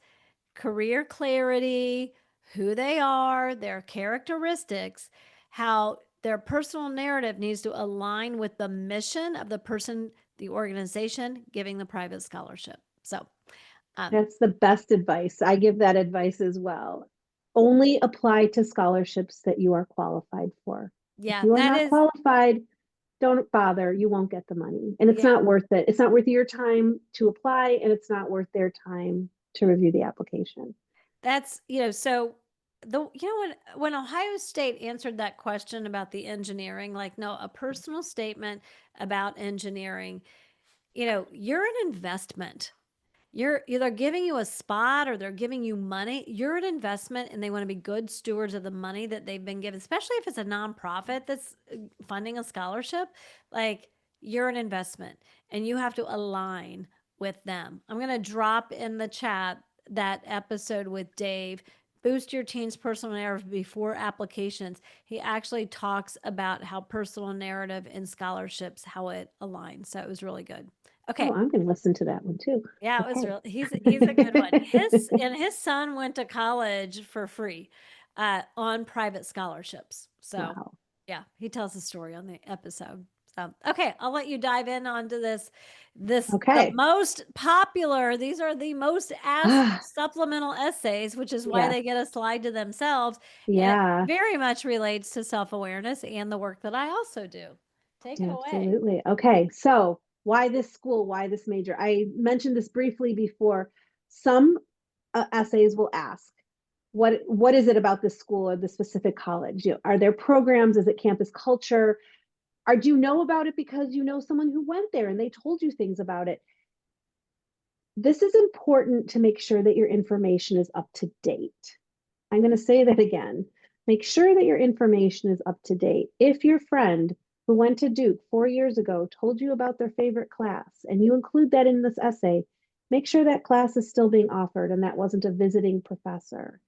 A: career clarity, who they are, their characteristics, how their personal narrative needs to align with the mission of the person, the organization giving the private scholarship. So,
B: That's the best advice. I give that advice as well. Only apply to scholarships that you are qualified for. If
A: yeah,
B: you are
A: that
B: not
A: is,
B: qualified, don't bother. You won't get the money. And it's
A: yeah,
B: not worth it. It's not worth your time to apply, and it's not worth their time to review the application.
A: that's, so when Ohio State answered that question about the engineering, like, no, a personal statement about engineering, you're an investment. You're either giving you a spot or they're giving you money. You're an investment and they want to be good stewards of the money that they've been given, especially if it's a nonprofit that's funding a scholarship. Like, you're an investment and you have to align with them. I'm going to drop in the chat that episode with Dave. Boost your teen's personal narrative before applications. He actually talks about how personal narrative and scholarships, how it aligns. So it was really good.
B: Oh,
A: Okay.
B: I'm going to listen to that one too.
A: Yeah, it was
B: Okay.
A: real. He's a good one. His son went to college for free, on private scholarships. So
B: Wow.
A: yeah, he tells the story on the episode. So okay, I'll let you dive in onto this. The
B: Okay.
A: most popular. These are the most asked
B: Ah,
A: supplemental essays, which is why
B: yes.
A: they get a slide to themselves, and it
B: Yeah.
A: very much relates to self awareness and the work that I also do. Take it away.
B: Absolutely. Okay. So, why this school? Why this major? I mentioned this briefly before. Some essays will ask, what is it about this school or the specific college? Are there programs? Is it campus culture? Or do you know about it because you know someone who went there and they told you things about it? This is important to make sure that your information is up to date. I'm going to say that again. Make sure that your information is up to date. If your friend who went to Duke 4 years ago told you about their favorite class and you include that in this essay, make sure that class is still being offered and that wasn't a visiting professor.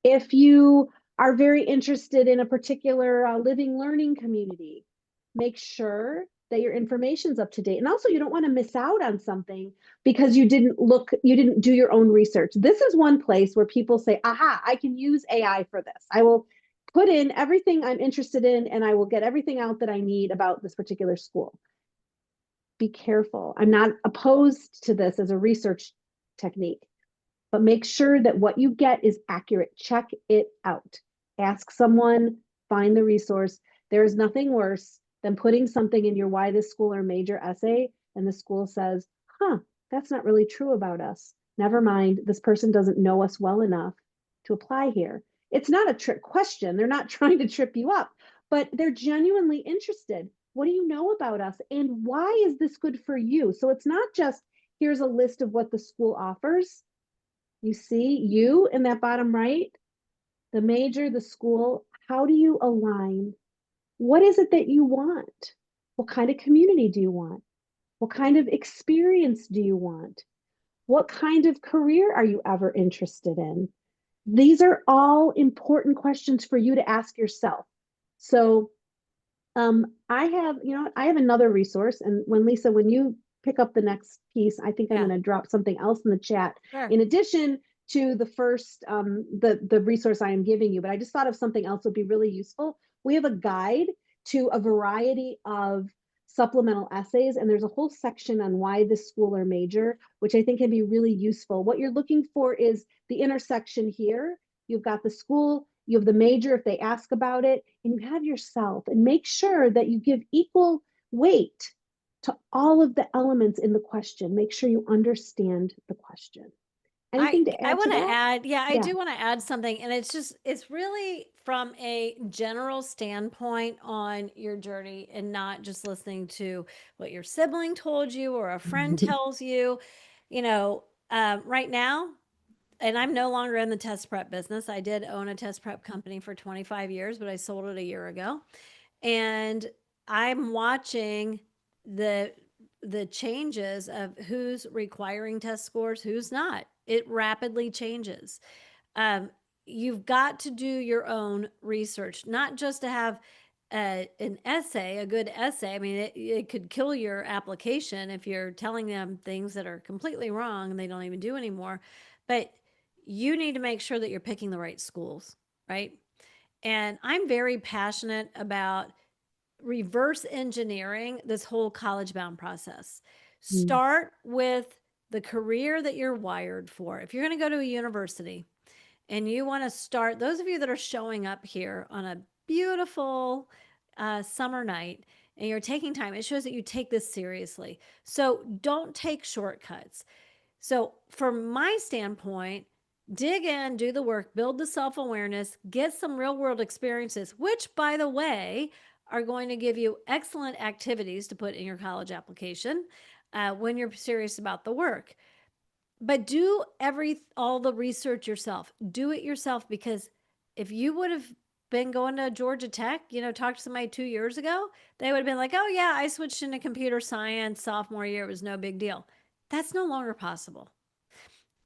B: If you are very interested in a particular living learning community, make sure that your information's up to date. And also, you don't want to miss out on something because you didn't do your own research. This is one place where people say, aha, I can use AI for this. I will put in everything I'm interested in and I will get everything out that I need about this particular school. Be careful. I'm not opposed to this as a research technique, but make sure that what you get is accurate. Check it out. Ask someone, find the resource. There is nothing worse than putting something in your why this school or major essay, and the school says, huh, that's not really true about us. Never mind, this person doesn't know us well enough to apply here. It's not a trick question. They're not trying to trip you up, but they're genuinely interested. What do you know about us? And why is this good for you? So it's not just here's a list of what the school offers. You see you in that bottom right, the major, the school. How do you align? What is it that you want? What kind of community do you want? What kind of experience do you want? What kind of career are you ever interested in? These are all important questions for you to ask yourself. So I have another resource. And when you pick up the next piece, I think I'm
A: Yeah,
B: going to drop something else in the chat
A: sure.
B: in addition to the first, the resource I am giving you. But I just thought of something else would be really useful. We have a guide to a variety of supplemental essays, and there's a whole section on why this school or major, which I think can be really useful. What you're looking for is the intersection here. You've got the school, you have the major if they ask about it, and you have yourself. And make sure that you give equal weight to all of the elements in the question. Make sure you understand the question. Anything to
A: I
B: add to
A: want to
B: that?
A: add, yeah, I
B: Yeah.
A: do want to add something, and it's really from a general standpoint on your journey, and not just listening to what your sibling told you or a friend tells you. You know, right now, and I'm no longer in the test prep business. I did own a test prep company for 25 years, but I sold it a year ago. And I'm watching the the changes of who's requiring test scores, who's not. It rapidly changes. Um, you've got to do your own research, not just to have an essay, a good essay. I mean, it could kill your application if you're telling them things that are completely wrong and they don't even do anymore. But you need to make sure that you're picking the right schools, right? And I'm very passionate about reverse engineering this whole college bound process.
B: Mm.
A: Start with the career that you're wired for. If you're going to go to a university and you want to start, those of you that are showing up here on a beautiful summer night and you're taking time, it shows that you take this seriously. So don't take shortcuts. So, from my standpoint, dig in, do the work, build the self awareness, get some real world experiences, which, by the way, are going to give you excellent activities to put in your college application when you're serious about the work. But do all the research yourself. Do it yourself, because if you would have been going to Georgia Tech, talked to somebody 2 years ago, they would have been like, "Oh yeah, I switched into computer science sophomore year. It was no big deal." That's no longer possible.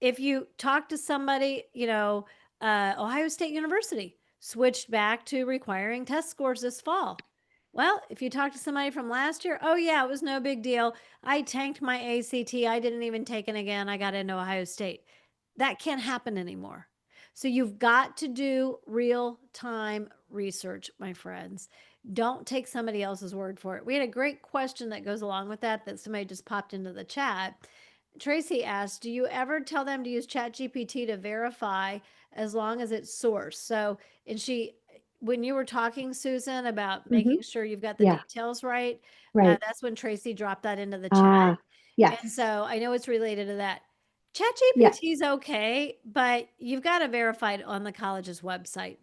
A: If you talk to somebody, Ohio State University switched back to requiring test scores this fall. Well, if you talk to somebody from last year, oh yeah, it was no big deal. I tanked my ACT. I didn't even take it again. I got into Ohio State. That can't happen anymore. So you've got to do real time research, my friends. Don't take somebody else's word for it. We had a great question that goes along with that somebody just popped into the chat. Tracy asked, do you ever tell them to use ChatGPT to verify as long as it's sourced? So, and when you were talking, Susan, about
B: Hmm.
A: making sure you've got the
B: Yeah.
A: details right,
B: Right.
A: that's when Tracy dropped that into the chat.
B: Ah,
A: And
B: yes.
A: so I know it's related to that.
B: Yeah.
A: ChatGPT is okay, but you've got to verify it on the college's website.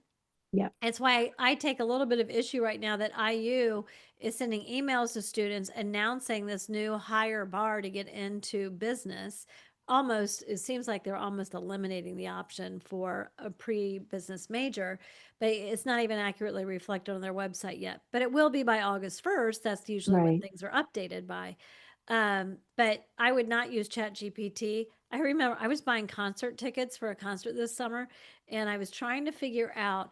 B: Yeah.
A: It's why I take a little bit of issue right now that IU is sending emails to students announcing this new higher bar to get into business. Almost, it seems like they're almost eliminating the option for a pre business major, but it's not even accurately reflected on their website yet. But it will be by August 1st. That's usually when
B: Right.
A: things are updated by. But I would not use ChatGPT. I remember I was buying concert tickets for a concert this summer, and I was trying to figure out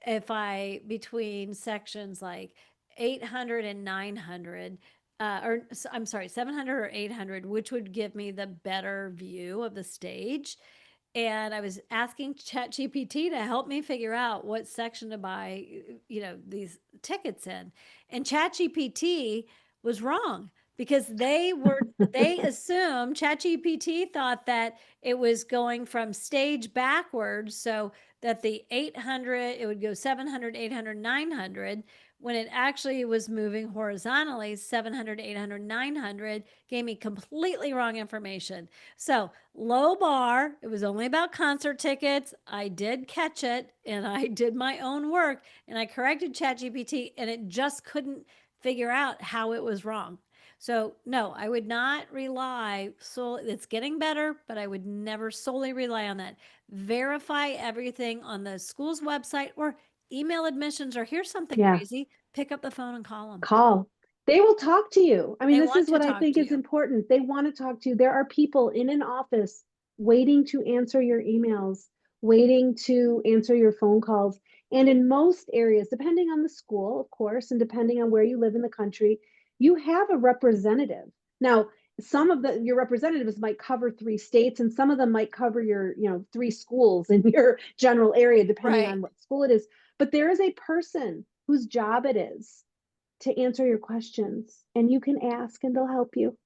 A: if I, between sections like 800 and 900, I'm sorry, 700 or 800, which would give me the better view of the stage. And I was asking ChatGPT to help me figure out what section to buy, these tickets in. And ChatGPT was wrong because they assumed ChatGPT thought that it was going from stage backwards, so that the 800, it would go 700, 800, 900, when it actually was moving horizontally 700, 800, 900, gave me completely wrong information. So low bar. It was only about concert tickets. I did catch it and I did my own work and I corrected ChatGPT and it just couldn't figure out how it was wrong. So no, I would not rely solely. It's getting better, but I would never solely rely on that. Verify everything on the school's website or email admissions, or here's something
B: Yeah.
A: crazy. Pick up the phone and call them.
B: Call. They will talk to you. I mean,
A: They
B: this
A: want
B: is
A: to
B: what I
A: talk
B: think
A: to
B: is
A: you.
B: important. They want to talk to you. There are people in an office waiting to answer your emails, waiting to answer your phone calls. And in most areas, depending on the school, of course, and depending on where you live in the country, you have a representative. Now, some of your representatives might cover 3 states, and some of them might cover your, 3 schools in your general area, depending
A: Right.
B: on what school it is. But there is a person whose job it is to answer your questions, and you can ask and they'll help you.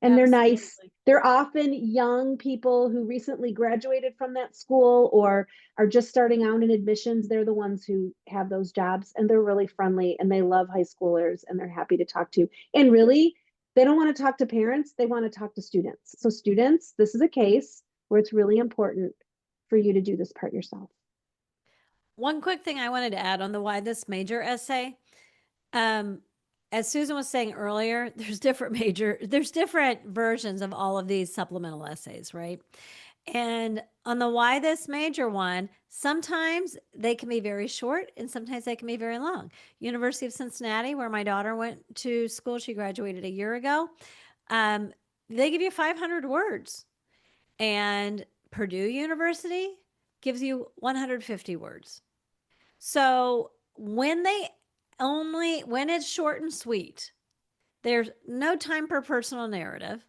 B: And they're nice.
A: Absolutely.
B: They're often young people who recently graduated from that school or are just starting out in admissions. They're the ones who have those jobs, and they're really friendly and they love high schoolers and they're happy to talk to. And really, they don't want to talk to parents, they want to talk to students. So, students, this is a case where it's really important for you to do this part yourself.
A: One quick thing I wanted to add on the why this major essay. Um, as Susan was saying earlier, there's different versions of all of these supplemental essays, right? And on the why this major one, sometimes they can be very short and sometimes they can be very long. University of Cincinnati, where my daughter went to school, she graduated a year ago. Um, they give you 500 words, and Purdue University gives you 150 words. So when it's short and sweet, there's no time per personal narrative.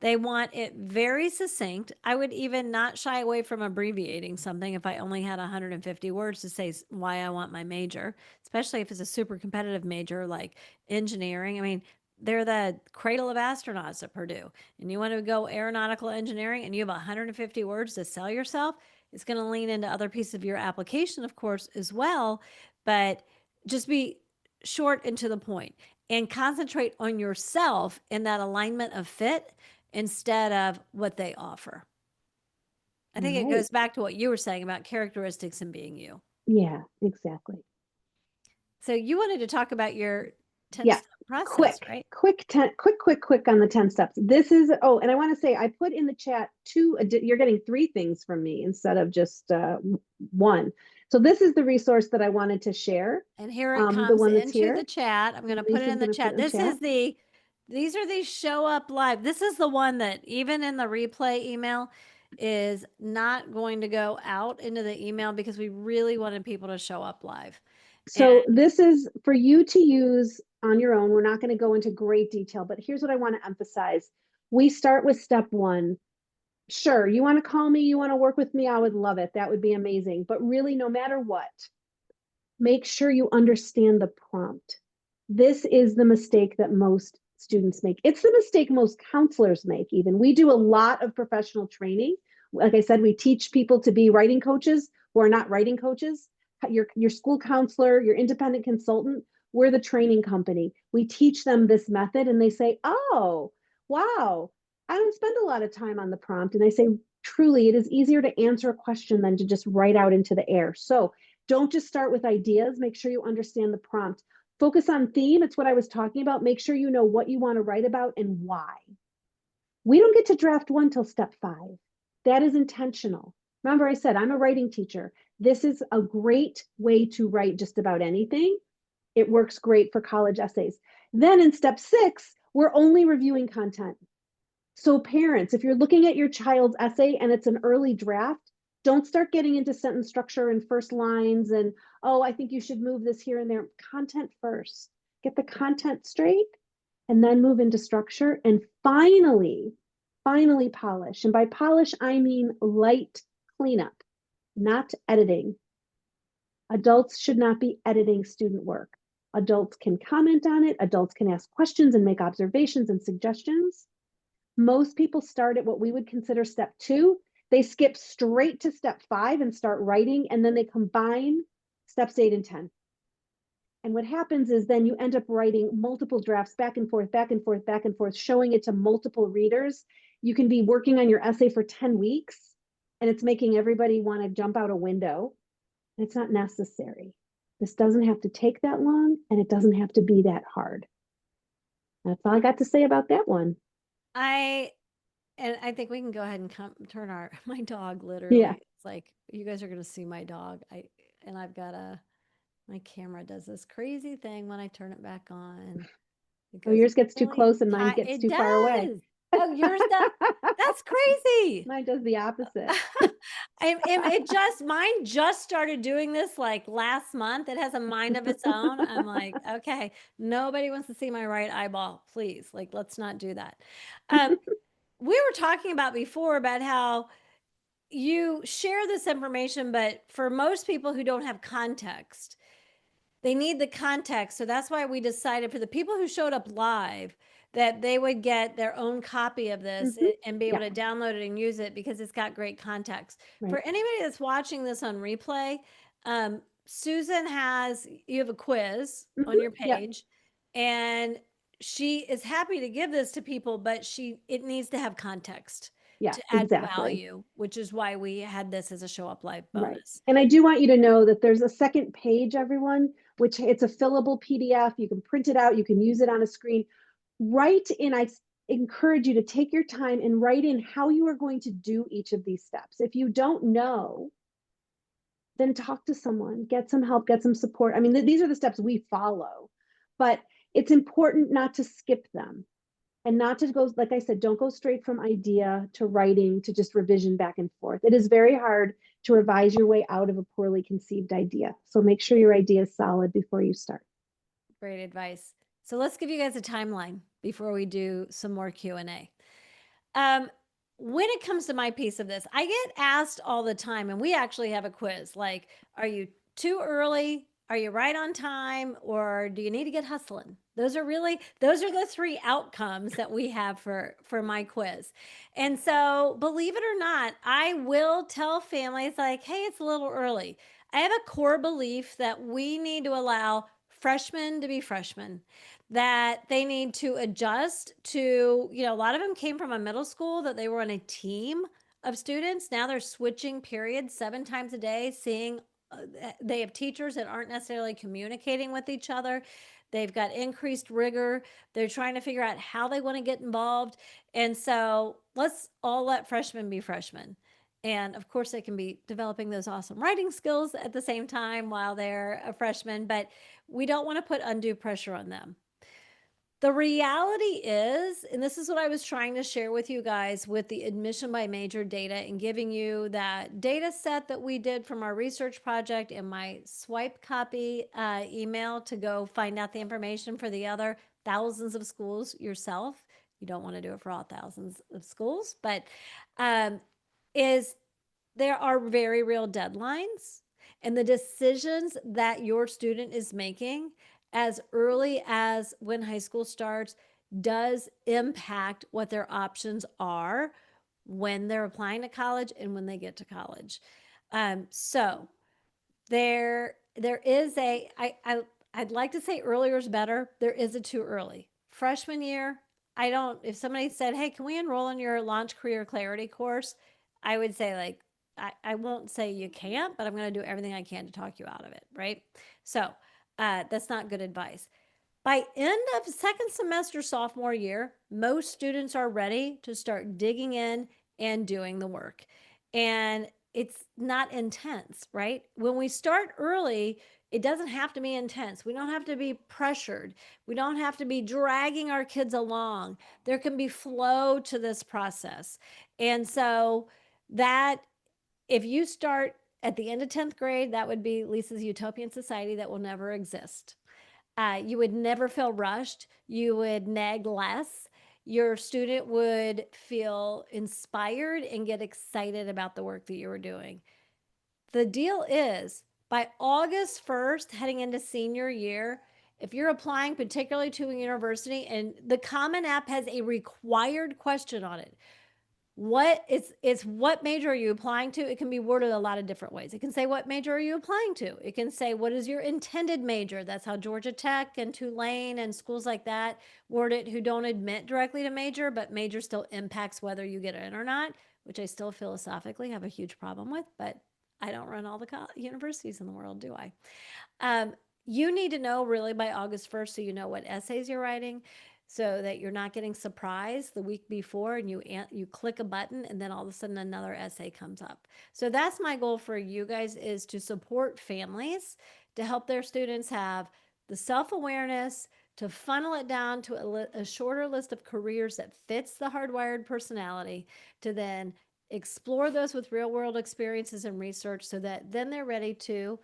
A: They want it very succinct. I would even not shy away from abbreviating something if I only had 150 words to say why I want my major, especially if it's a super competitive major like engineering. I mean, they're the cradle of astronauts at Purdue, and you want to go aeronautical engineering and you have 150 words to sell yourself. It's going to lean into other pieces of your application, of course, as well, but just be short and to the point and concentrate on yourself in that alignment of fit instead of what they offer. I
B: All
A: think it
B: right.
A: goes back to what you were saying about characteristics and being you.
B: Yeah, exactly.
A: So you wanted to talk about your 10
B: Yeah.
A: step process,
B: Quick,
A: right?
B: quick on the 10 steps. This is, oh, and I want to say, I put in the chat you're getting 3 things from me instead of just one. So this is the resource that I wanted to share.
A: And here it
B: The
A: comes
B: one that's
A: into the
B: here.
A: chat. I'm going to put it
B: Lisa's
A: in the
B: going to put it
A: chat.
B: in the chat.
A: These are the show up live. This is the one that even in the replay email is not going to go out into the email because we really wanted people to show up live. And
B: So this is for you to use on your own. We're not going to go into great detail, but here's what I want to emphasize. We start with step 1. Sure, you want to call me, you want to work with me, I would love it. That would be amazing. But really, no matter what, make sure you understand the prompt. This is the mistake that most students make. It's the mistake most counselors make, even. We do a lot of professional training. Like I said, we teach people to be writing coaches who are not writing coaches. Your school counselor, your independent consultant, we're the training company. We teach them this method and they say, oh, wow, I don't spend a lot of time on the prompt. And I say, truly, it is easier to answer a question than to just write out into the air. So don't just start with ideas. Make sure you understand the prompt. Focus on theme. It's what I was talking about. Make sure you know what you want to write about and why. We don't get to draft 1 till step 5. That is intentional. Remember, I said I'm a writing teacher. This is a great way to write just about anything. It works great for college essays. Then in step 6, we're only reviewing content. So parents, if you're looking at your child's essay and it's an early draft, don't start getting into sentence structure and first lines and, oh, I think you should move this here and there. Content first. Get the content straight and then move into structure and finally polish. And by polish, I mean light cleanup, not editing. Adults should not be editing student work. Adults can comment on it. Adults can ask questions and make observations and suggestions. Most people start at what we would consider step 2. They skip straight to step 5 and start writing, and then they combine steps 8 and 10. And what happens is then you end up writing multiple drafts back and forth, back and forth, back and forth, showing it to multiple readers. You can be working on your essay for 10 weeks, and it's making everybody want to jump out a window. And it's not necessary. This doesn't have to take that long, and it doesn't have to be that hard. That's all I got to say about that one.
A: I think we can go ahead and turn my dog
B: Yeah.
A: literally. It's like you guys are going to see my dog. I've got my camera does this crazy thing when I turn it back on. It
B: Oh,
A: goes
B: yours gets too
A: really
B: close and mine
A: tight.
B: gets
A: It
B: too far away.
A: does. Oh, yours does. That's crazy.
B: Mine does the opposite.
A: Mine just started doing this like last month. It has a mind of its own. I'm like, okay, nobody wants to see my right eyeball. Please, like, let's not do that. We were talking about before about how you share this information, but for most people who don't have context, they need the context. So that's why we decided for the people who showed up live that they would get their own copy of this and be able
B: Yeah,
A: to download it and use it because it's got great context.
B: right.
A: For anybody that's watching this on replay, Susan you have a quiz on your
B: Yeah,
A: page, and she is happy to give this to people, but it needs to have context
B: yeah,
A: to add
B: exactly.
A: value, which is why we had this as a show up live
B: Right.
A: bonus.
B: And I do want you to know that there's a second page, everyone, which it's a fillable PDF. You can print it out, you can use it on a screen. Write in, I encourage you to take your time and write in how you are going to do each of these steps. If you don't know, then talk to someone, get some help, get some support. I mean, these are the steps we follow, but it's important not to skip them and not to go, like I said, don't go straight from idea to writing to just revision back and forth. It is very hard to revise your way out of a poorly conceived idea. So make sure your idea is solid before you start.
A: Great advice. So let's give you guys a timeline before we do some more Q&A. When it comes to my piece of this, I get asked all the time, and we actually have a quiz like, are you too early? Are you right on time? Or do you need to get hustling? Those are the 3 outcomes that we have for my quiz. And so, believe it or not, I will tell families like, hey, it's a little early. I have a core belief that we need to allow freshmen to be freshmen, that they need to adjust to, a lot of them came from a middle school that they were on a team of students. Now they're switching periods 7 times a day, seeing they have teachers that aren't necessarily communicating with each other. They've got increased rigor. They're trying to figure out how they want to get involved. And so let's all let freshmen be freshmen. And of course, they can be developing those awesome writing skills at the same time while they're a freshman, but we don't want to put undue pressure on them. The reality is, and this is what I was trying to share with you guys with the admission by major data and giving you that data set that we did from our research project and my swipe copy email to go find out the information for the other thousands of schools yourself. You don't want to do it for all thousands of schools, but is there are very real deadlines, and the decisions that your student is making as early as when high school starts does impact what their options are when they're applying to college and when they get to college. So there is I'd like to say earlier is better. There is a too early. Freshman year, if somebody said, hey, can we enroll in your Launch Career Clarity course? I would say, like, I won't say you can't, but I'm going to do everything I can to talk you out of it, right? So that's not good advice. By end of second semester sophomore year, most students are ready to start digging in and doing the work. And it's not intense, right? When we start early, It doesn't have to be intense. We don't have to be pressured. We don't have to be dragging our kids along. There can be flow to this process. And so that if you start at the end of 10th grade, that would be Lisa's utopian society that will never exist. You would never feel rushed. You would nag less. Your student would feel inspired and get excited about the work that you were doing. The deal is by August 1st, heading into senior year, if you're applying particularly to a university and the Common App has a required question on it, it's what major are you applying to? It can be worded a lot of different ways. It can say what major are you applying to? It can say what is your intended major? That's how Georgia Tech and Tulane and schools like that word it, who don't admit directly to major, but major still impacts whether you get in or not, which I still philosophically have a huge problem with, but I don't run all the universities in the world, do I? Um, you need to know really by August 1st so you know what essays you're writing, so that you're not getting surprised the week before and you click a button and then all of a sudden another essay comes up. So that's my goal for you guys, is to support families to help their students have the self-awareness to funnel it down to a shorter list of careers that fits the hardwired personality, to then explore those with real world experiences and research so that then they're ready to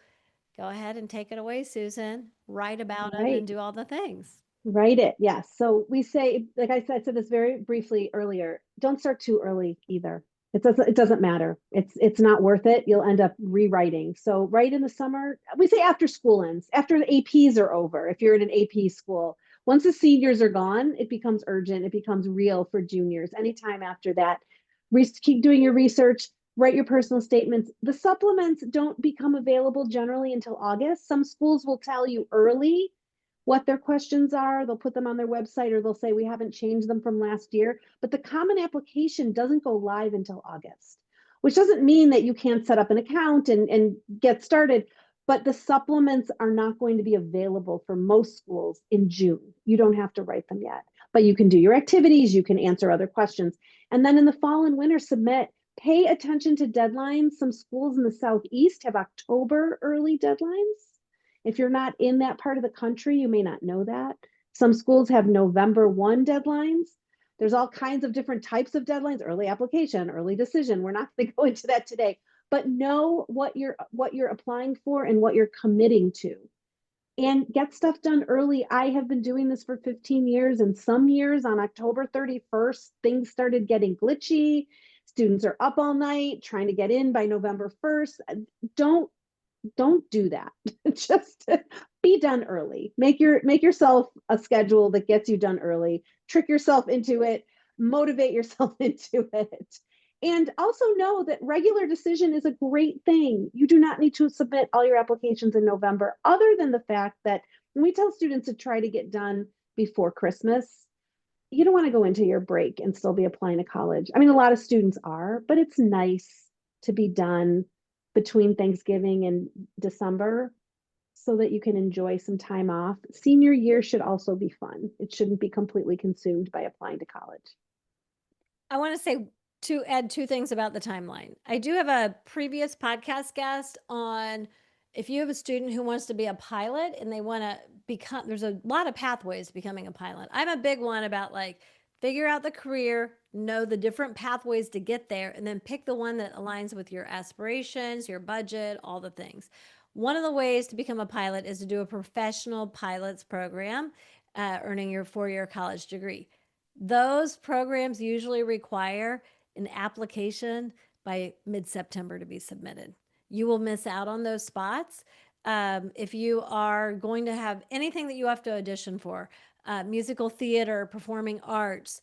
A: go ahead and take it away, Susan. Write about them
B: Right.
A: and do all the things.
B: Write it. Yes. So we say, like I said this very briefly earlier, don't start too early either. It doesn't matter. It's not worth it. You'll end up rewriting. So right in the summer, we say after school ends, after the APs are over, if you're in an AP school. Once the seniors are gone, it becomes urgent. It becomes real for juniors. Anytime after that, keep doing your research, write your personal statements. The supplements don't become available generally until August. Some schools will tell you early what their questions are. They'll put them on their website, or they'll say we haven't changed them from last year. But the common application doesn't go live until August, which doesn't mean that you can't set up an account and get started. But the supplements are not going to be available for most schools in June. You don't have to write them yet, but you can do your activities, you can answer other questions. And then in the fall and winter, submit. Pay attention to deadlines. Some schools in the Southeast have October early deadlines. If you're not in that part of the country, you may not know that. Some schools have November 1 deadlines. There's all kinds of different types of deadlines, early application, early decision. We're not going to go into that today, but know what you're applying for and what you're committing to. And get stuff done early. I have been doing this for 15 years, and some years on October 31st, things started getting glitchy. Students are up all night trying to get in by November 1st. Don't don't do that. Just be done early. Make yourself a schedule that gets you done early. Trick yourself into it. Motivate yourself into it. And also know that regular decision is a great thing. You do not need to submit all your applications in November, other than the fact that when we tell students to try to get done before Christmas, you don't want to go into your break and still be applying to college. I mean, a lot of students are, but it's nice to be done between Thanksgiving and December so that you can enjoy some time off. Senior year should also be fun. It shouldn't be completely consumed by applying to college.
A: I want to say to add two things about the timeline. I do have a previous podcast guest on if you have a student who wants to be a pilot and they want to become, there's a lot of pathways to becoming a pilot. I'm a big one about like figure out the career, know the different pathways to get there, and then pick the one that aligns with your aspirations, your budget, all the things. One of the ways to become a pilot is to do a professional pilot's program, earning your 4-year college degree. Those programs usually require an application by mid-September to be submitted. You will miss out on those spots. If you are going to have anything that you have to audition for, musical theater, performing arts,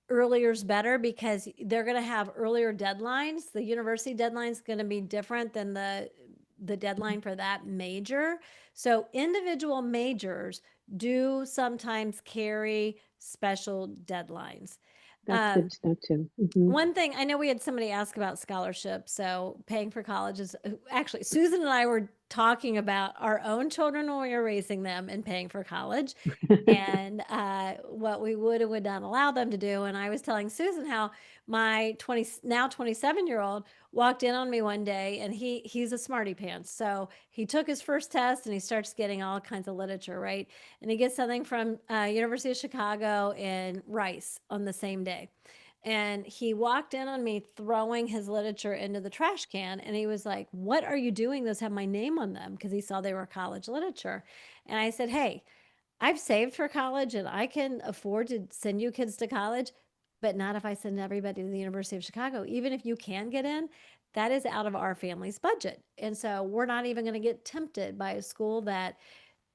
A: earlier is better because they're going to have earlier deadlines. The university deadline is going to be different than the deadline for that major. So individual majors do sometimes carry special deadlines.
B: That's good to know too. Mhm.
A: One thing I know we had somebody ask about scholarships. So paying for college is actually Susan and I were talking about our own children when we were raising them and paying for college, and what we would and would not allow them to do. And I was telling Susan how my 20 now 27-year-old walked in on me one day, and he's a smarty pants. So he took his first test and he starts getting all kinds of literature, right? And he gets something from University of Chicago and Rice on the same day. And he walked in on me throwing his literature into the trash can. And he was like, "What are you doing? Those have my name on them," because he saw they were college literature. And I said, "Hey, I've saved for college and I can afford to send you kids to college, but not if I send everybody to the University of Chicago. Even if you can get in, that is out of our family's budget. And so we're not even going to get tempted by a school that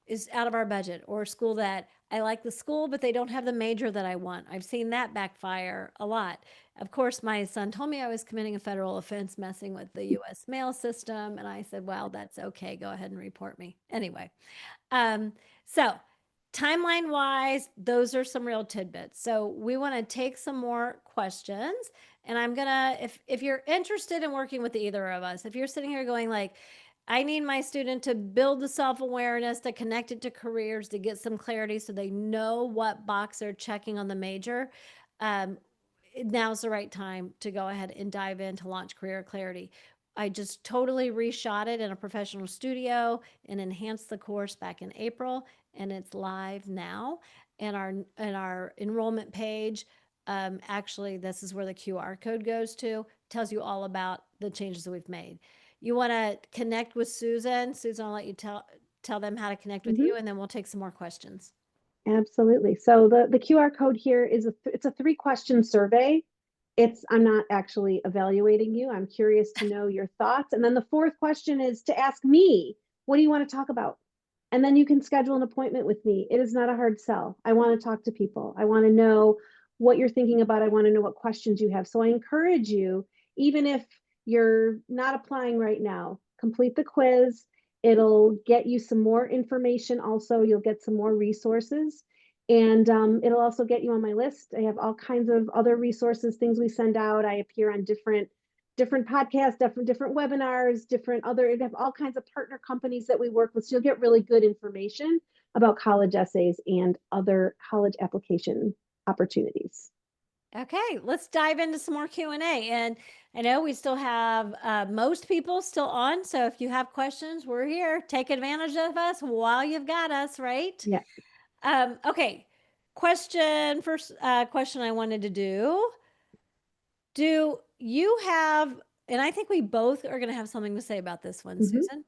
A: is out of our budget, or a school that I like the school, but they don't have the major that I want." I've seen that backfire a lot. Of course, my son told me I was committing a federal offense messing with the US mail system. And I said, "Well, that's okay. Go ahead and report me." Anyway, so timeline wise, those are some real tidbits. So we want to take some more questions. And I'm gonna, if you're interested in working with either of us, if you're sitting here going like, "I need my student to build the self-awareness, to connect it to careers, to get some clarity so they know what box they're checking on the major," um, now's the right time to go ahead and dive in to launch Career Clarity. I just totally reshot it in a professional studio and enhanced the course back in April, and it's live now. And our enrollment page, actually, this is where the QR code goes to. Tells you all about the changes that we've made. You want to connect with Susan? Susan, I'll let you tell them how to connect with
B: Mhm.
A: you, and then we'll take some more questions.
B: Absolutely. So the QR code here is it's a 3-question survey. I'm not actually evaluating you. I'm curious to know your thoughts. And then the 4th question is to ask me, what do you want to talk about? And then you can schedule an appointment with me. It is not a hard sell. I want to talk to people. I want to know what you're thinking about. I want to know what questions you have. So I encourage you, even if you're not applying right now, complete the quiz. It'll get you some more information. Also, you'll get some more resources. And it'll also get you on my list. I have all kinds of other resources, things we send out. I appear on different podcasts, different webinars, different other, have all kinds of partner companies that we work with. So you'll get really good information about college essays and other college application opportunities.
A: Okay, let's dive into some more Q&A. And I know we still have most people still on, so if you have questions, we're here. Take advantage of us while you've got us, right?
B: Yeah.
A: Okay, first question I wanted to do you have, and I think we both are going to have something to say about this one,
B: Mhm.
A: Susan.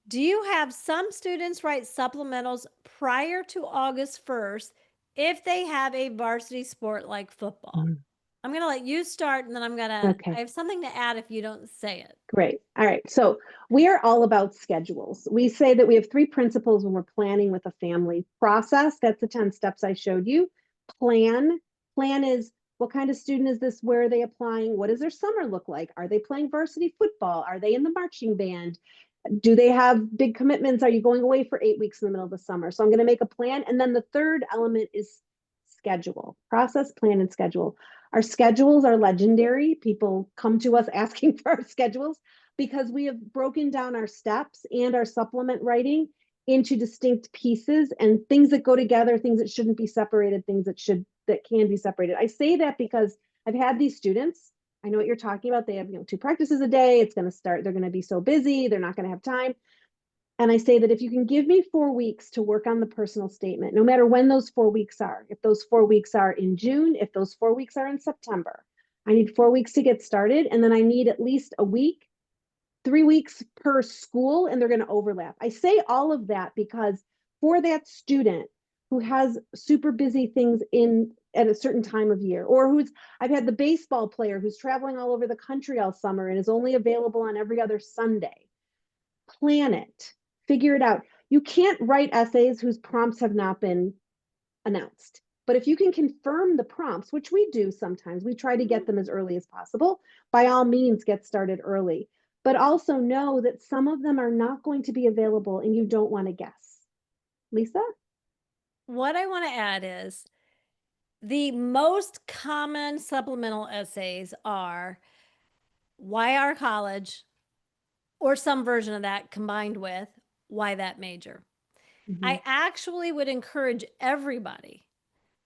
A: Do you have some students write supplementals prior to August 1st if they have a varsity sport like football?
B: Mm.
A: I'm going to let you start, and then I
B: Okay.
A: have something to add if you don't say it.
B: Great. All right. So we are all about schedules. We say that we have 3 principles when we're planning with a family. Process, that's the 10 steps I showed you. Plan. Plan is, what kind of student is this? Where are they applying? What does their summer look like? Are they playing varsity football? Are they in the marching band? Do they have big commitments? Are you going away for 8 weeks in the middle of the summer? So I'm going to make a plan. And then the third element is schedule. Process, plan, and schedule. Our schedules are legendary. People come to us asking for our schedules because we have broken down our steps and our supplement writing into distinct pieces and things that go together, things that shouldn't be separated, things that can be separated. I say that because I've had these students. I know what you're talking about. They have 2 practices a day. It's going to start. They're going to be so busy. They're not going to have time. And I say that if you can give me 4 weeks to work on the personal statement, no matter when those 4 weeks are, if those 4 weeks are in June, if those 4 weeks are in September, I need 4 weeks to get started. And then I need at least a week, 3 weeks per school, and they're going to overlap. I say all of that because for that student who has super busy things in at a certain time of year, or I've had the baseball player who's traveling all over the country all summer and is only available on every other Sunday. Plan it, figure it out. You can't write essays whose prompts have not been announced. But if you can confirm the prompts, which we do sometimes, we try to get them as early as possible. By all means, get started early. But also know that some of them are not going to be available and you don't want to guess. Lisa?
A: What I want to add is the most common supplemental essays are why our college, or some version of that combined with why that major.
B: Mhm.
A: I actually would encourage everybody,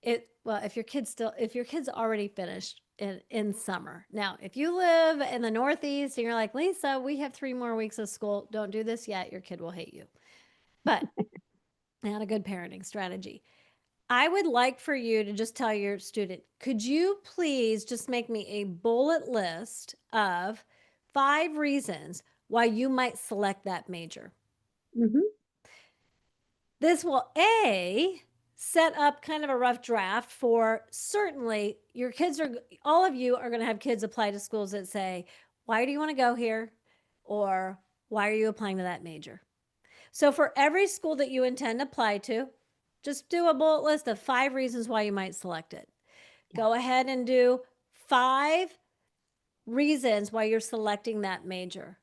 A: if your kid's already finished in summer. Now, if you live in the Northeast and you're like, Lisa, we have 3 more weeks of school, don't do this yet, your kid will hate you. But not a good parenting strategy. I would like for you to just tell your student, could you please just make me a bullet list of 5 reasons why you might select that major?
B: Mhm.
A: This will set up kind of a rough draft for, certainly your kids are, all of you are going to have kids apply to schools that say, why do you want to go here? Or why are you applying to that major? So for every school that you intend to apply to, just do a bullet list of 5 reasons why you might select it.
B: Yeah.
A: Go ahead and do 5 reasons why you're selecting that major.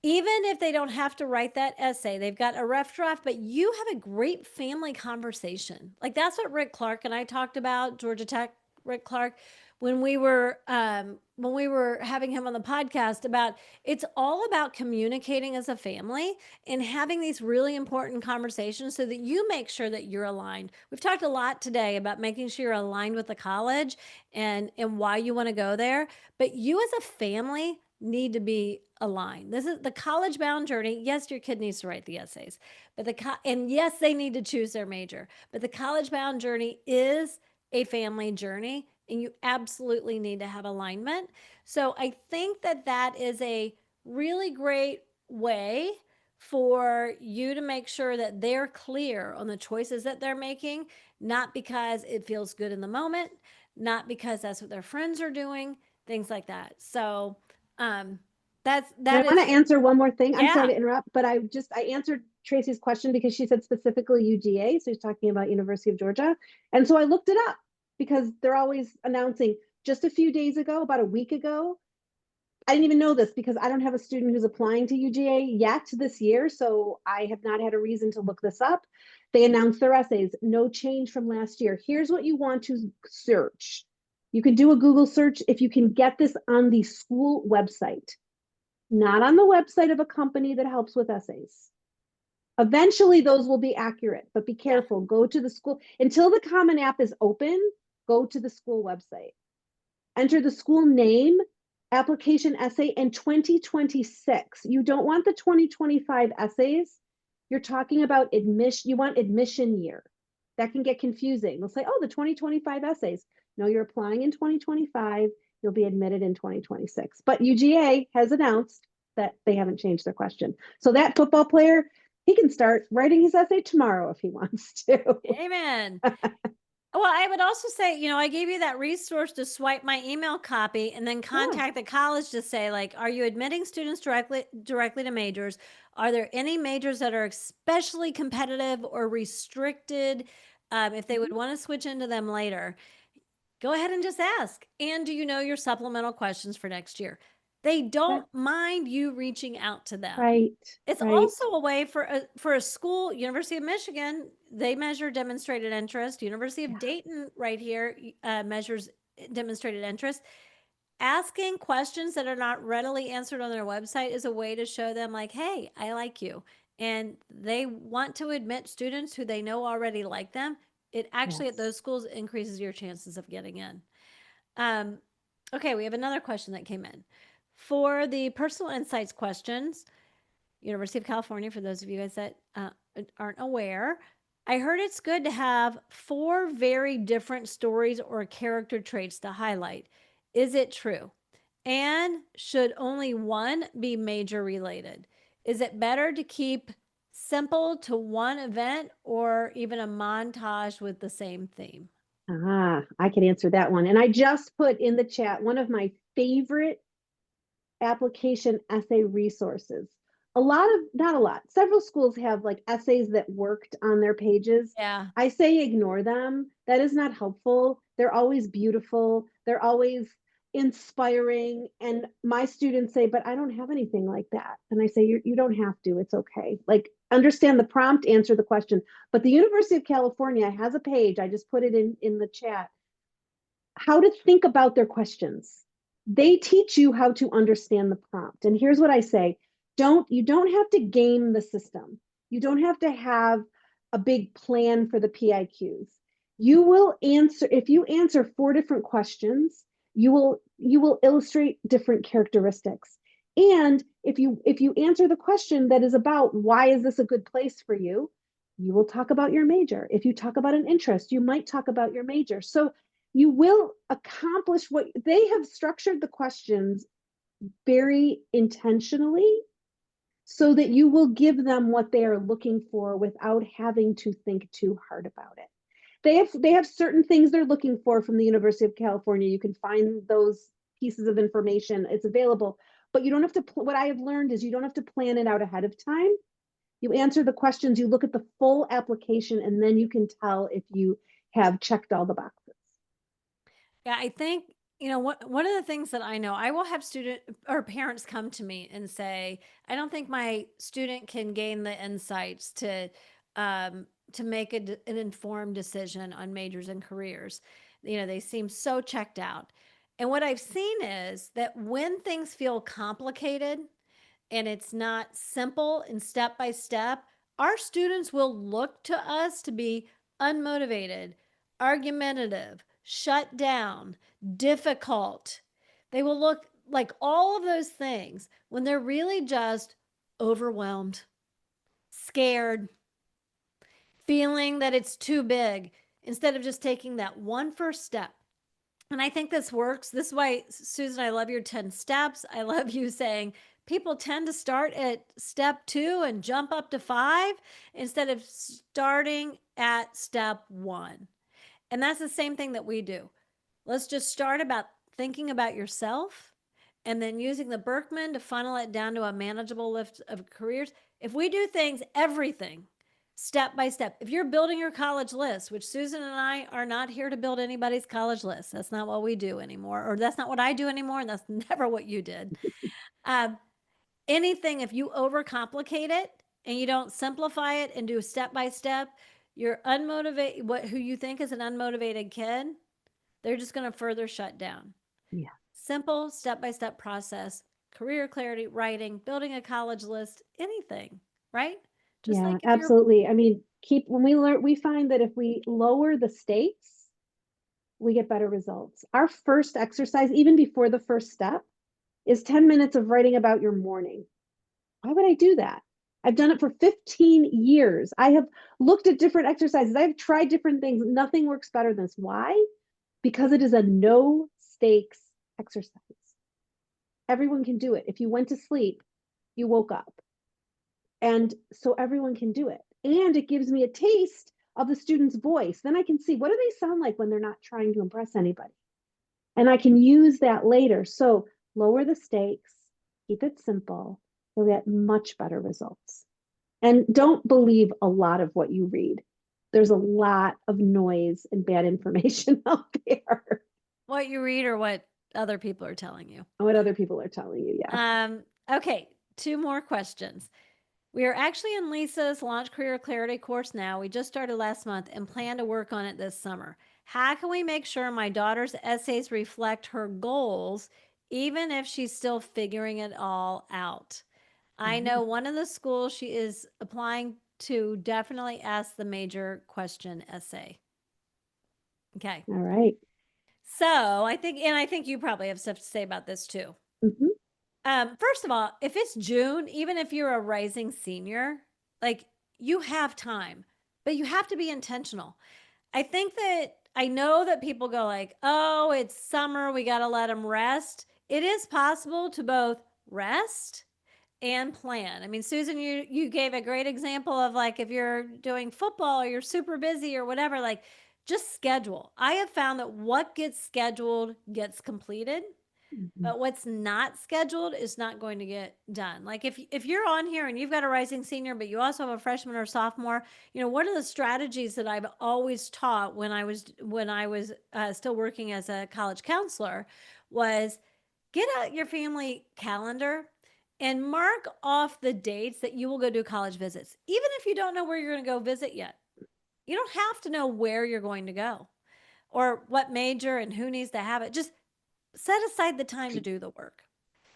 A: Even if they don't have to write that essay, they've got a rough draft, but you have a great family conversation. Like that's what Rick Clark and I talked about, Georgia Tech Rick Clark, when we were having him on the podcast, about it's all about communicating as a family and having these really important conversations so that you make sure that you're aligned. We've talked a lot today about making sure you're aligned with the college and why you want to go there, but you as a family need to be aligned. This is the college bound journey. Yes, your kid needs to write the essays, but and yes, they need to choose their major, but the college bound journey is a family journey and you absolutely need to have alignment. So I think that that is a really great way for you to make sure that they're clear on the choices that they're making, not because it feels good in the moment, not because that's what their friends are doing, things like that. So um,
B: And
A: that
B: I want
A: is,
B: to answer one more thing. I'm sorry
A: yeah,
B: to interrupt, but I answered Tracy's question because she said specifically UGA. So she's talking about University of Georgia. And so I looked it up because they're always announcing. Just a few days ago, about a week ago, I didn't even know this because I don't have a student who's applying to UGA yet this year. So I have not had a reason to look this up. They announced their essays, no change from last year. Here's what you want to search. You can do a Google search if you can get this on the school website, not on the website of a company that helps with essays. Eventually, those will be accurate, but be
A: yeah,
B: careful. Go to the school until the Common App is open. Go to the school website. Enter the school name, application essay, and 2026. You don't want the 2025 essays. You're talking about admission. You want admission year. That can get confusing. They'll say, oh, the 2025 essays. No, you're applying in 2025. You'll be admitted in 2026. But UGA has announced that they haven't changed their question. So that football player, he can start writing his essay tomorrow if he wants to.
A: amen. Well, I would also say, I gave you that resource to swipe my email copy and then
B: Yeah.
A: contact the college to say, like, are you admitting students directly to majors? Are there any majors that are especially competitive or restricted? If they would
B: Mhm.
A: want to switch into them later, go ahead and just ask. And do you know your supplemental questions for next year? They
B: That,
A: don't mind you reaching out to them.
B: right,
A: It's
B: right.
A: also a way for a school, University of Michigan, they measure demonstrated interest. University of
B: Yeah.
A: Dayton, right here, measures demonstrated interest. Asking questions that are not readily answered on their website is a way to show them, like, hey, I like you. And they want to admit students who they know already like them. It actually, at
B: Yes.
A: those schools, increases your chances of getting in. Um, okay, we have another question that came in. For the personal insights questions, University of California, for those of you guys that aren't aware, I heard it's good to have 4 very different stories or character traits to highlight. Is it true? And should only one be major related? Is it better to keep simple to one event or even a montage with the same theme?
B: I can answer that one. And I just put in the chat one of my favorite application essay resources. Not a lot, several schools have like essays that worked on their pages.
A: Yeah.
B: I say ignore them. That is not helpful. They're always beautiful, they're always inspiring. And my students say, but I don't have anything like that. And I say, you don't have to. It's okay. Like, understand the prompt, answer the question. But the University of California has a page. I just put it in the chat, how to think about their questions. They teach you how to understand the prompt. And here's what I say: You don't have to game the system. You don't have to have a big plan for the PIQs. You will answer, if you answer 4 different questions, you will illustrate different characteristics. And if you answer the question that is about why is this a good place for you, you will talk about your major. If you talk about an interest, you might talk about your major. So you will accomplish what they have structured the questions very intentionally so that you will give them what they are looking for without having to think too hard about it. They have certain things they're looking for from the University of California. You can find those pieces of information. It's available, but you don't have to. What I have learned is you don't have to plan it out ahead of time. You answer the questions, you look at the full application, and then you can tell if you have checked all the boxes.
A: Yeah, I think, one of the things that I know, I will have student or parents come to me and say, I don't think my student can gain the insights to make an informed decision on majors and careers. They seem so checked out. And what I've seen is that when things feel complicated and it's not simple and step by step, our students will look to us to be unmotivated, argumentative, shut down, difficult. They will look like all of those things when they're really just overwhelmed, scared, feeling that it's too big instead of just taking that one first step. And I think this works. This is why, Susan, I love your 10 steps. I love you saying people tend to start at step 2 and jump up to 5 instead of starting at step 1. And that's the same thing that we do. Let's just start about thinking about yourself and then using the Berkman to funnel it down to a manageable list of careers. If we do things, everything, step by step. If you're building your college list, which Susan and I are not here to build anybody's college list, that's not what we do anymore, or that's not what I do anymore, and that's never what you did. Um, Anything, if you overcomplicate it and you don't simplify it and do step by step, you're unmotivated. Who you think is an unmotivated kid, they're just going to further shut down.
B: Yeah.
A: Simple step by step process, career clarity, writing, building a college list, anything, right? Just
B: Yeah,
A: like if you're
B: absolutely. I mean, keep when we learn, we find that if we lower the stakes, we get better results. Our first exercise, even before the first step, is 10 minutes of writing about your morning. Why would I do that? I've done it for 15 years. I have looked at different exercises. I've tried different things. Nothing works better than this. Why? Because it is a no stakes exercise. Everyone can do it. If you went to sleep, you woke up. And so everyone can do it. And it gives me a taste of the student's voice. Then I can see what do they sound like when they're not trying to impress anybody. And I can use that later. So lower the stakes, keep it simple. You'll get much better results. And don't believe a lot of what you read. There's a lot of noise and bad information out there.
A: what you read or what other people are telling you.
B: What other people are telling you. Yeah.
A: Okay, 2 more questions. We are actually in Lisa's Launch Career Clarity course now. We just started last month and plan to work on it this summer. How can we make sure my daughter's essays reflect her goals, even if she's still figuring it all out? I
B: Mm-hmm.
A: know one of the schools she is applying to definitely ask the major question essay. Okay.
B: All right.
A: So I think you probably have stuff to say about this too.
B: Mm-hmm.
A: First of all, if it's June, even if you're a rising senior, like you have time, but you have to be intentional. I think that I know that people go like, "Oh, it's summer, we got to let them rest." It is possible to both rest and plan. I mean, Susan, you gave a great example of like if you're doing football or you're super busy or whatever, like just schedule. I have found that what gets scheduled gets completed,
B: Mm-hmm.
A: but what's not scheduled is not going to get done. Like if you're on here and you've got a rising senior, but you also have a freshman or sophomore, one of the strategies that I've always taught when I was still working as a college counselor was get out your family calendar and mark off the dates that you will go do college visits, even if you don't know where you're going to go visit yet. You don't have to know where you're going to go or what major and who needs to have it. Just set aside the time to do the work.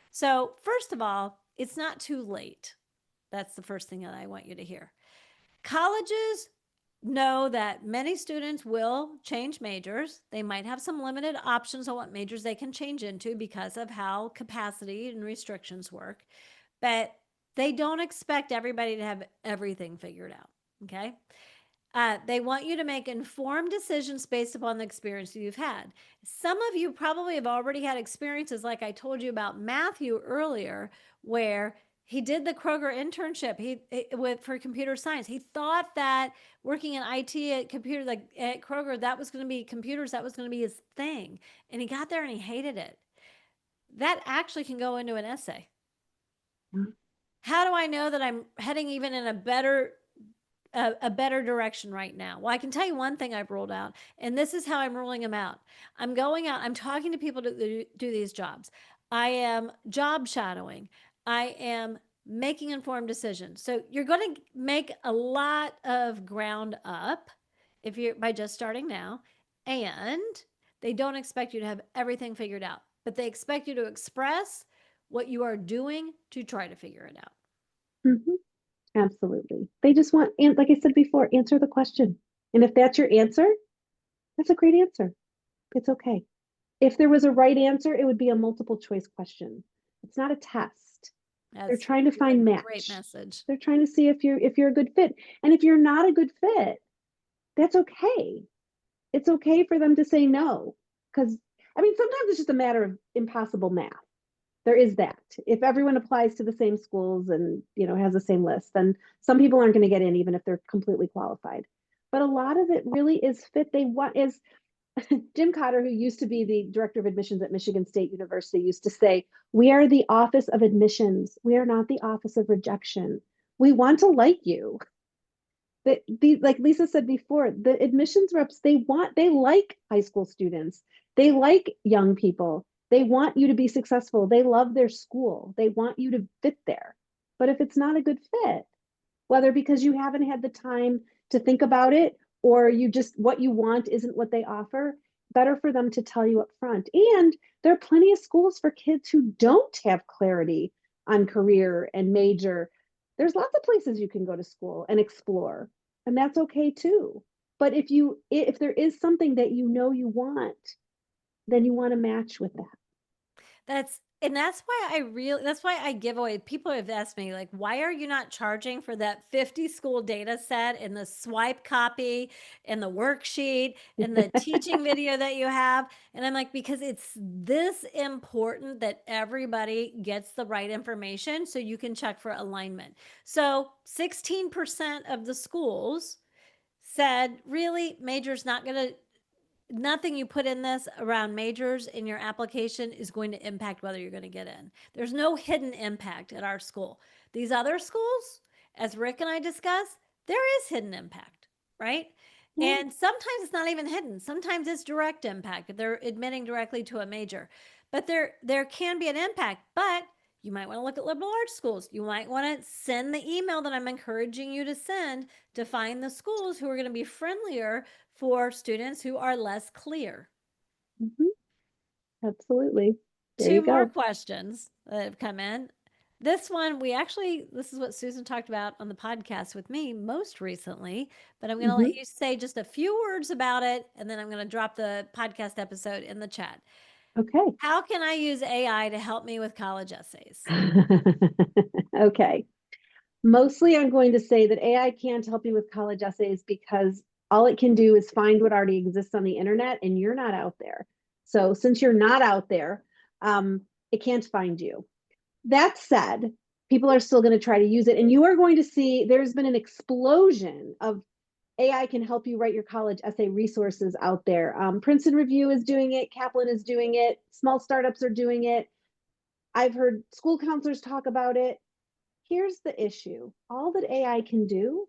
A: So, first of all, it's not too late. That's the first thing that I want you to hear. Colleges know that many students will change majors. They might have some limited options on what majors they can change into because of how capacity and restrictions work, but they don't expect everybody to have everything figured out. Okay. They want you to make informed decisions based upon the experience you've had. Some of you probably have already had experiences, like I told you about Matthew earlier, where he did the Kroger internship for computer science. He thought that working in IT at computer, like at Kroger, that was going to be computers, that was going to be his thing, and he got there and he hated it. That actually can go into an essay.
B: Mhm.
A: How do I know that I'm heading even in a better direction right now? Well, I can tell you one thing I've ruled out, and this is how I'm ruling them out. I'm going out, I'm talking to people to do these jobs. I am job shadowing. I am making informed decisions. So you're going to make a lot of ground up if you're by just starting now. And they don't expect you to have everything figured out, but they expect you to express what you are doing to try to figure it out.
B: Mhm. Absolutely. They just want, and like I said before, answer the question. And if that's your answer, that's a great answer. It's okay. If there was a right answer, it would be a multiple choice question. It's not a test. They're
A: That's
B: trying to
A: a
B: find
A: great
B: match.
A: message.
B: They're trying to see if you're a good fit. And if you're not a good fit, that's okay. It's okay for them to say no. Because I mean, sometimes it's just a matter of impossible math. There is that. If everyone applies to the same schools and has the same list, then some people aren't going to get in even if they're completely qualified. But a lot of it really is fit. They want is Jim Cotter, who used to be the director of admissions at Michigan State University, used to say, "We are the office of admissions. We are not the office of rejection. We want to like you." Like Lisa said before, the admissions reps, they like high school students. They like young people. They want you to be successful. They love their school. They want you to fit there. But if it's not a good fit, whether because you haven't had the time to think about it or you just what you want isn't what they offer, better for them to tell you up front. And there are plenty of schools for kids who don't have clarity on career and major. There's lots of places you can go to school and explore, and that's okay too. But if there is something that you want, then you want to match with that.
A: That's why that's why I give away. People have asked me, like, why are you not charging for that 50 school data set and the swipe copy and the worksheet and the teaching video that you have? And I'm like, because it's this important that everybody gets the right information so you can check for alignment. So 16% of the schools said, really, major's not going to, nothing you put in this around majors in your application is going to impact whether you're going to get in. There's no hidden impact at our school. These other schools, as Rick and I discussed, there is hidden impact, right?
B: Yeah.
A: And sometimes it's not even hidden. Sometimes it's direct impact. They're admitting directly to a major. But there can be an impact, but you might want to look at liberal arts schools. You might want to send the email that I'm encouraging you to send to find the schools who are going to be friendlier for students who are less clear.
B: Mhm. Absolutely. There
A: Two
B: you
A: more
B: go.
A: questions that have come in. This is what Susan talked about on the podcast with me most recently, but I'm going to let
B: Hmm.
A: you say just a few words about it, and then I'm going to drop the podcast episode in the chat.
B: Okay.
A: How can I use AI to help me with college essays?
B: Okay. Mostly, I'm going to say that AI can't help you with college essays because all it can do is find what already exists on the internet, and you're not out there. So, since you're not out there, it can't find you. That said, people are still going to try to use it, and you are going to see there's been an explosion of AI can help you write your college essay resources out there. Princeton Review is doing it, Kaplan is doing it, small startups are doing it. I've heard school counselors talk about it. Here's the issue: all that AI can do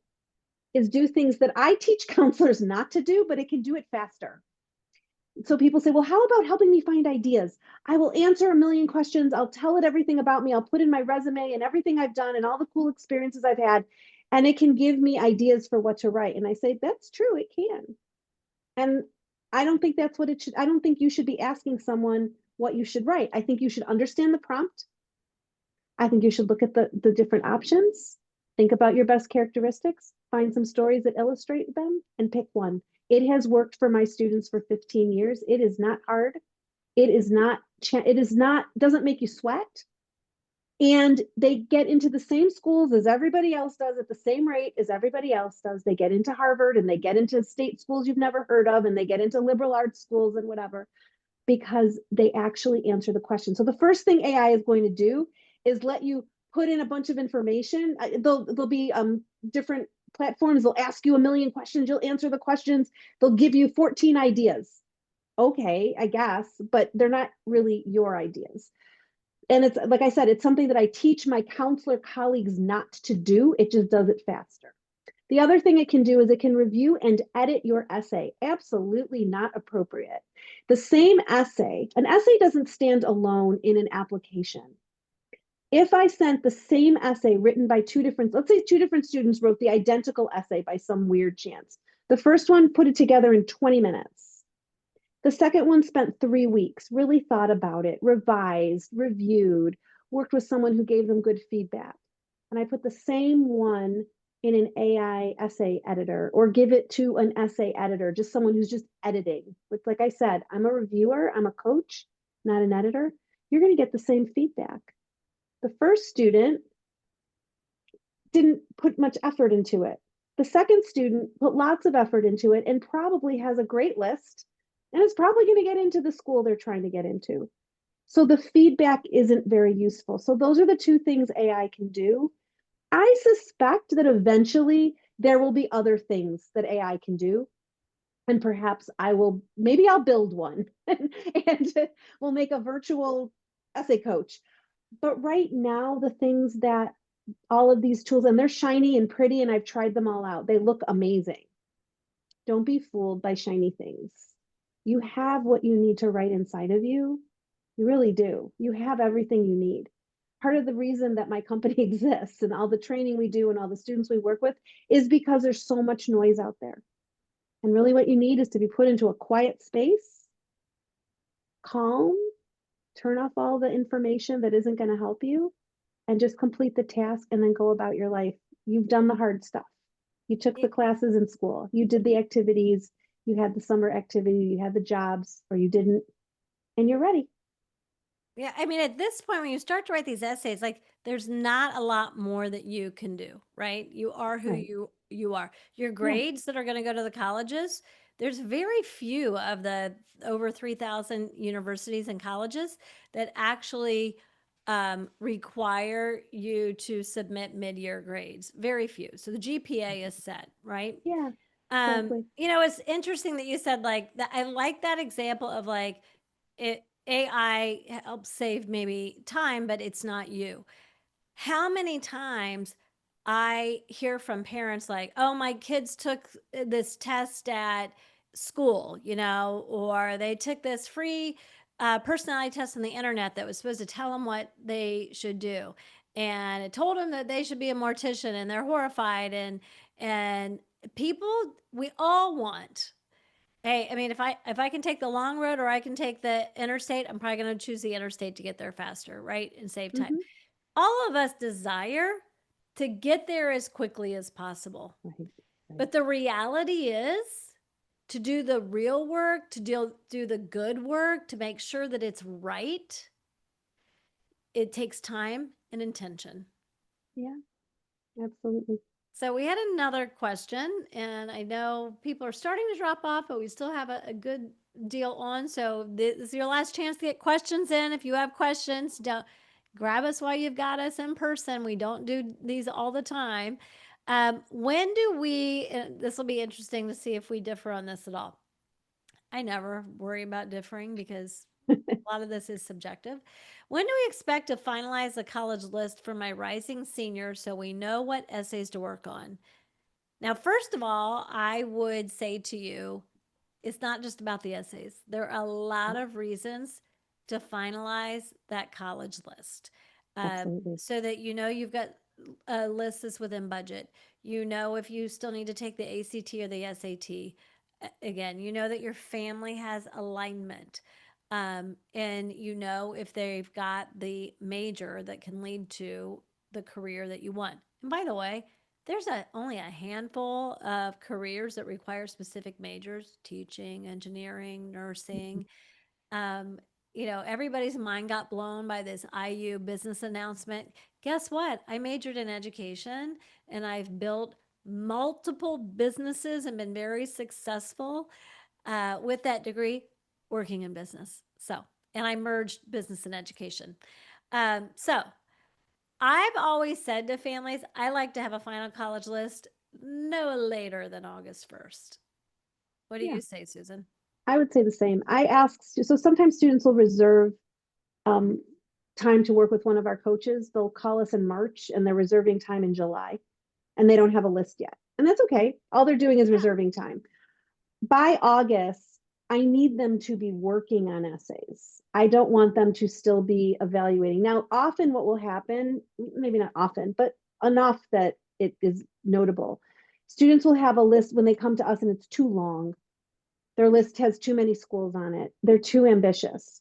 B: is do things that I teach counselors not to do, but it can do it faster. So people say, well, how about helping me find ideas? I will answer a million questions. I'll tell it everything about me. I'll put in my resume and everything I've done and all the cool experiences I've had. And it can give me ideas for what to write. And I say, that's true, it can. And I don't think that's what it should. I don't think you should be asking someone what you should write. I think you should understand the prompt. I think you should look at the different options, think about your best characteristics, find some stories that illustrate them, and pick one. It has worked for my students for 15 years. It is not hard. It is not, doesn't make you sweat. And they get into the same schools as everybody else does at the same rate as everybody else does. They get into Harvard and they get into state schools you've never heard of, and they get into liberal arts schools and whatever, because they actually answer the question. So the first thing AI is going to do is let you put in a bunch of information. There'll be different platforms. They'll ask you a million questions. You'll answer the questions. They'll give you 14 ideas. Okay, I guess, but they're not really your ideas. And it's like I said, it's something that I teach my counselor colleagues not to do. It just does it faster. The other thing it can do is it can review and edit your essay. Absolutely not appropriate. The same essay, an essay doesn't stand alone in an application. If I sent the same essay written by let's say two different students wrote the identical essay by some weird chance. The first one put it together in 20 minutes. The second one spent 3 weeks, really thought about it, revised, reviewed, worked with someone who gave them good feedback. And I put the same one in an AI essay editor, or give it to an essay editor, just someone who's just editing. It's like I said, I'm a reviewer, I'm a coach, not an editor. You're going to get the same feedback. The first student didn't put much effort into it. The second student put lots of effort into it and probably has a great list and is probably going to get into the school they're trying to get into. So the feedback isn't very useful. So those are the two things AI can do. I suspect that eventually there will be other things that AI can do. And perhaps maybe I'll build one and we'll make a virtual essay coach. But right now, the things that all of these tools, and they're shiny and pretty, and I've tried them all out, they look amazing. Don't be fooled by shiny things. You have what you need to write inside of you. You really do. You have everything you need. Part of the reason that my company exists and all the training we do and all the students we work with is because there's so much noise out there. And really, what you need is to be put into a quiet space, calm, turn off all the information that isn't going to help you, and just complete the task and then go about your life. You've done the hard stuff. You took the classes in school, you did the activities, you had the summer activity, you had the jobs, or you didn't, and you're ready.
A: Yeah, I mean, at this point, when you start to write these essays, like there's not a lot more that you can do, right? You are who
B: Right.
A: you are. Your
B: Yeah.
A: grades that are going to go to the colleges, there's very few of the over 3,000 universities and colleges that actually require you to submit mid-year grades. Very few. So the GPA is set, right?
B: Yeah. Exactly.
A: It's interesting that you said like that. I like that example of like AI helps save maybe time, but it's not you. How many times I hear from parents like, oh, my kids took this test at school, or they took this free personality test on the internet that was supposed to tell them what they should do. And it told them that they should be a mortician, and they're horrified. And people, we all want, hey, I mean, if I can take the long road or I can take the interstate, I'm probably going to choose the interstate to get there faster, right? And save time.
B: Hmm.
A: All of us desire to get there as quickly as possible.
B: Right. Right.
A: But the reality is to do the real work, to do the good work, to make sure that it's right, it takes time and intention.
B: Yeah. Absolutely.
A: So we had another question, and I know people are starting to drop off, but we still have a good deal on. So this is your last chance to get questions in. If you have questions, don't grab us while you've got us in person. We don't do these all the time. When do we? This will be interesting to see if we differ on this at all. I never worry about differing because a lot of this is subjective. When do we expect to finalize the college list for my rising senior so we know what essays to work on? Now, first of all, I would say to you, it's not just about the essays. There are a lot of reasons to finalize that college list
B: Absolutely.
A: so that you've got a list that's within budget. You know if you still need to take the ACT or the SAT. Again, you know that your family has alignment. And if they've got the major that can lead to the career that you want. And by the way, there's only a handful of careers that require specific majors: teaching, engineering, nursing. Um, Everybody's mind got blown by this IU business announcement. Guess what? I majored in education and I've built multiple businesses and been very successful with that degree working in business. And I merged business and education. So I've always said to families, I like to have a final college list no later than August 1st. What do
B: Yeah,
A: you say, Susan?
B: I would say the same. So sometimes students will reserve um, time to work with one of our coaches. They'll call us in March and they're reserving time in July and they don't have a list yet. And that's okay. All they're doing is
A: Yeah.
B: reserving time. By August, I need them to be working on essays. I don't want them to still be evaluating. Now, often what will happen, maybe not often, but enough that it is notable. Students will have a list when they come to us and it's too long. Their list has too many schools on it. They're too ambitious.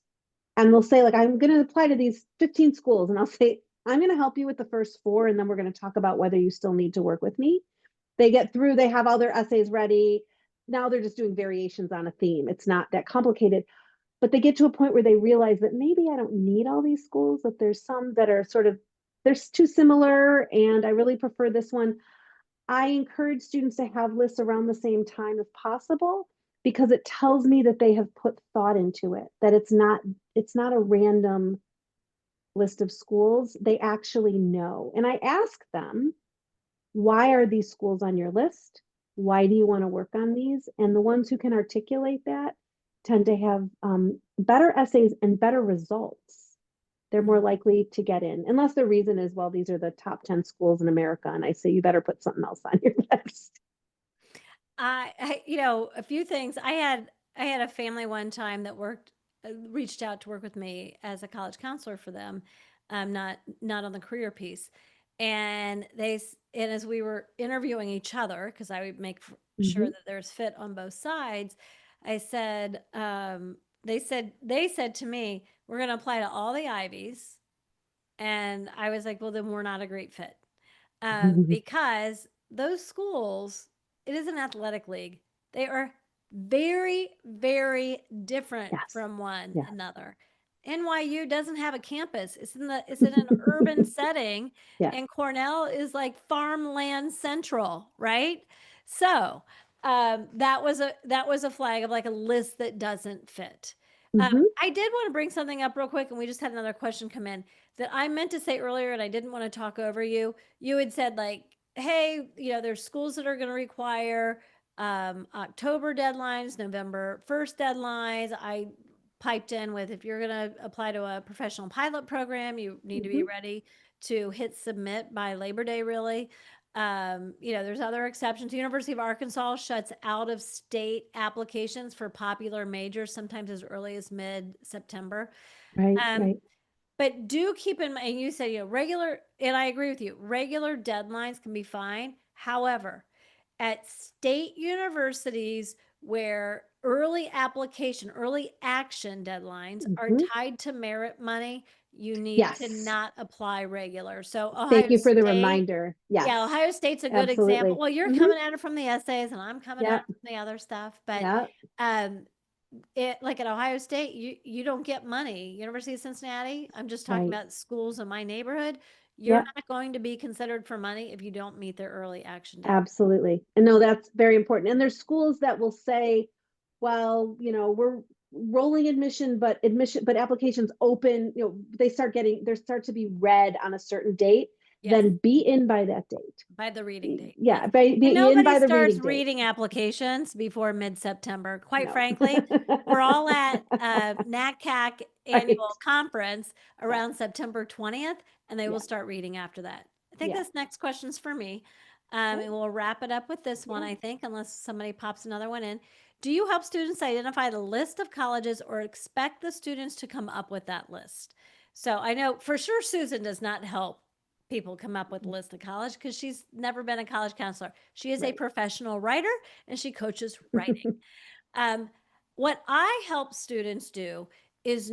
B: And they'll say, like, I'm going to apply to these 15 schools. And I'll say, I'm going to help you with the first four. And then we're going to talk about whether you still need to work with me. They get through, they have all their essays ready. Now they're just doing variations on a theme. It's not that complicated, but they get to a point where they realize that maybe I don't need all these schools, that there's some that are sort of, they're too similar and I really prefer this one. I encourage students to have lists around the same time if possible because it tells me that they have put thought into it, that it's not a random list of schools. They actually know. And I ask them, why are these schools on your list? Why do you want to work on these? And the ones who can articulate that tend to have better essays and better results. They're more
A: Mhm.
B: likely to get in, unless the reason is, well, these are the top 10 schools in America. And I say, you better put something else on your list.
A: A few things. I had a family one time that reached out to work with me as a college counselor for them, not on the career piece. And as we were interviewing each other, because I would make sure
B: Mm-hmm,
A: that there's fit on both sides, I said, they said to me, "We're going to apply to all the Ivies," and I was like, "Well, then we're not a great fit." Because those schools, it is an athletic league. They are very, very different
B: yes,
A: from one
B: yes.
A: another. NYU doesn't have a campus. It's in an urban setting,
B: Yes.
A: and Cornell is like farmland central, right? So that was a flag of like a list that doesn't fit.
B: Mm-hmm,
A: I did want to bring something up real quick, and we just had another question come in that I meant to say earlier, and I didn't want to talk over you. You had said like, hey, there's schools that are going to require October deadlines, November 1st deadlines. I piped in with, if you're going to apply to a professional pilot program, you need to be
B: mm-hmm.
A: ready to hit submit by Labor Day, really. There's other exceptions. The University of Arkansas shuts out of state applications for popular majors sometimes as early as mid-September.
B: Right,
A: Um,
B: right.
A: but do keep in mind, you said, regular, and I agree with you, regular deadlines can be fine. However, at state universities where early action deadlines are
B: Mm-hmm.
A: tied to merit money, you need to
B: Yes.
A: not apply regular. So
B: Thank
A: Ohio
B: you for the
A: State,
B: reminder.
A: yeah,
B: Yes,
A: Ohio State's a good example.
B: absolutely.
A: Well, you're
B: Mm-hmm.
A: coming at it from the essays and I'm coming at
B: Yeah,
A: it from the other stuff, but
B: yeah,
A: um it like at Ohio State, you don't get money. University of Cincinnati, I'm just talking
B: right.
A: about schools in my neighborhood. You're
B: Yeah,
A: not going to be considered for money if you don't meet their early action deadline.
B: absolutely. And no, that's very important. And there's schools that will say, well, we're rolling admission, but applications open, they start to be read on a certain date,
A: Yes,
B: then be in by that date.
A: by the reading date. Yes.
B: Yeah,
A: And
B: be in
A: nobody
B: by the
A: starts
B: reading date.
A: reading applications before mid-September. Quite
B: No.
A: frankly, we're all at NACAC
B: Right.
A: annual conference
B: Yeah.
A: around September 20th, and they will
B: Yeah.
A: start reading after that. I think
B: Yeah.
A: this next question's for me.
B: Okay.
A: And we'll wrap it up with this one,
B: Yeah.
A: I think, unless somebody pops another one in. Do you help students identify the list of colleges or expect the students to come up with that list? So I know for sure Susan does not help people come up with a list of college because she's never been a college counselor. She is a
B: Right.
A: professional writer and she coaches writing. Um, what I help students do is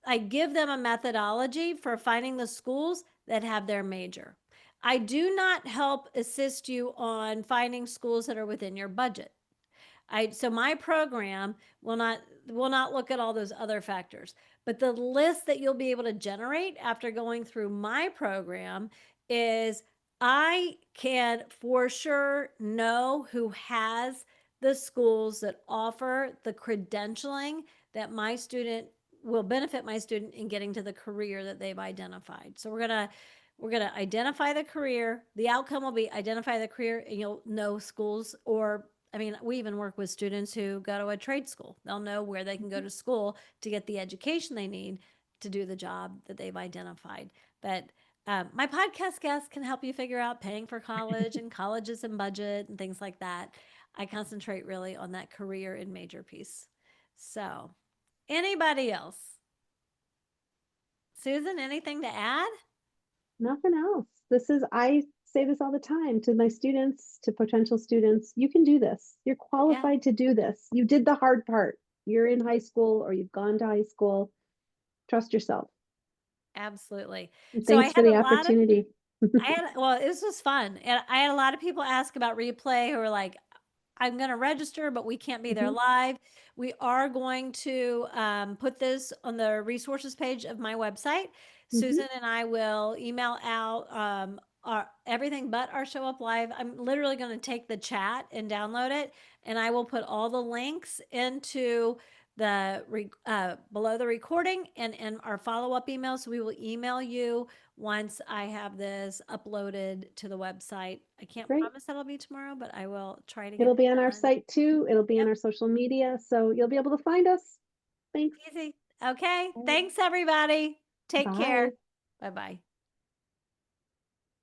A: I give them a methodology for finding the schools that have their major. I do not help assist you on finding schools that are within your budget. So my program will not look at all those other factors. But the list that you'll be able to generate after going through my program is I can for sure know who has the schools that offer the credentialing that my student will benefit my student in getting to the career that they've identified. So we're going to identify the career. The outcome will be identify the career, and you'll know schools. Or I mean, we even work with students who go to a trade school. They'll know where they can go to school to get the education they need to do the job that they've identified. But my podcast guests can help you figure out paying for college and colleges and budget and things like that. I concentrate really on that career and major piece. So, anybody else? Susan, anything to add?
B: Nothing else. I say this all the time to my students, to potential students. You can do this. You're
A: Yeah,
B: qualified to do this. You did the hard part. You're in high school or you've gone to high school. Trust yourself.
A: absolutely.
B: And
A: So I
B: thanks for
A: had
B: the
A: a lot of
B: opportunity.
A: well, this was fun. And I had a lot of people ask about replay who are like, I'm going to register, but we can't be there
B: Mhm,
A: live. We are going to put this on the resources page of my website.
B: mhm.
A: Susan and I will email out everything but our show up live. I'm literally going to take the chat and download it, and I will put all the links into below the recording and in our follow up email. So we will email you once I have this uploaded to the website. I can't
B: Great.
A: promise that'll be tomorrow, but I will try to get
B: It'll
A: it
B: be on our
A: done.
B: site too. It'll be on
A: Yep,
B: our social media. So you'll be able to find us. Thanks.
A: easy. Okay.
B: All right.
A: Thanks, everybody. Take care.
B: Bye.
A: Bye bye.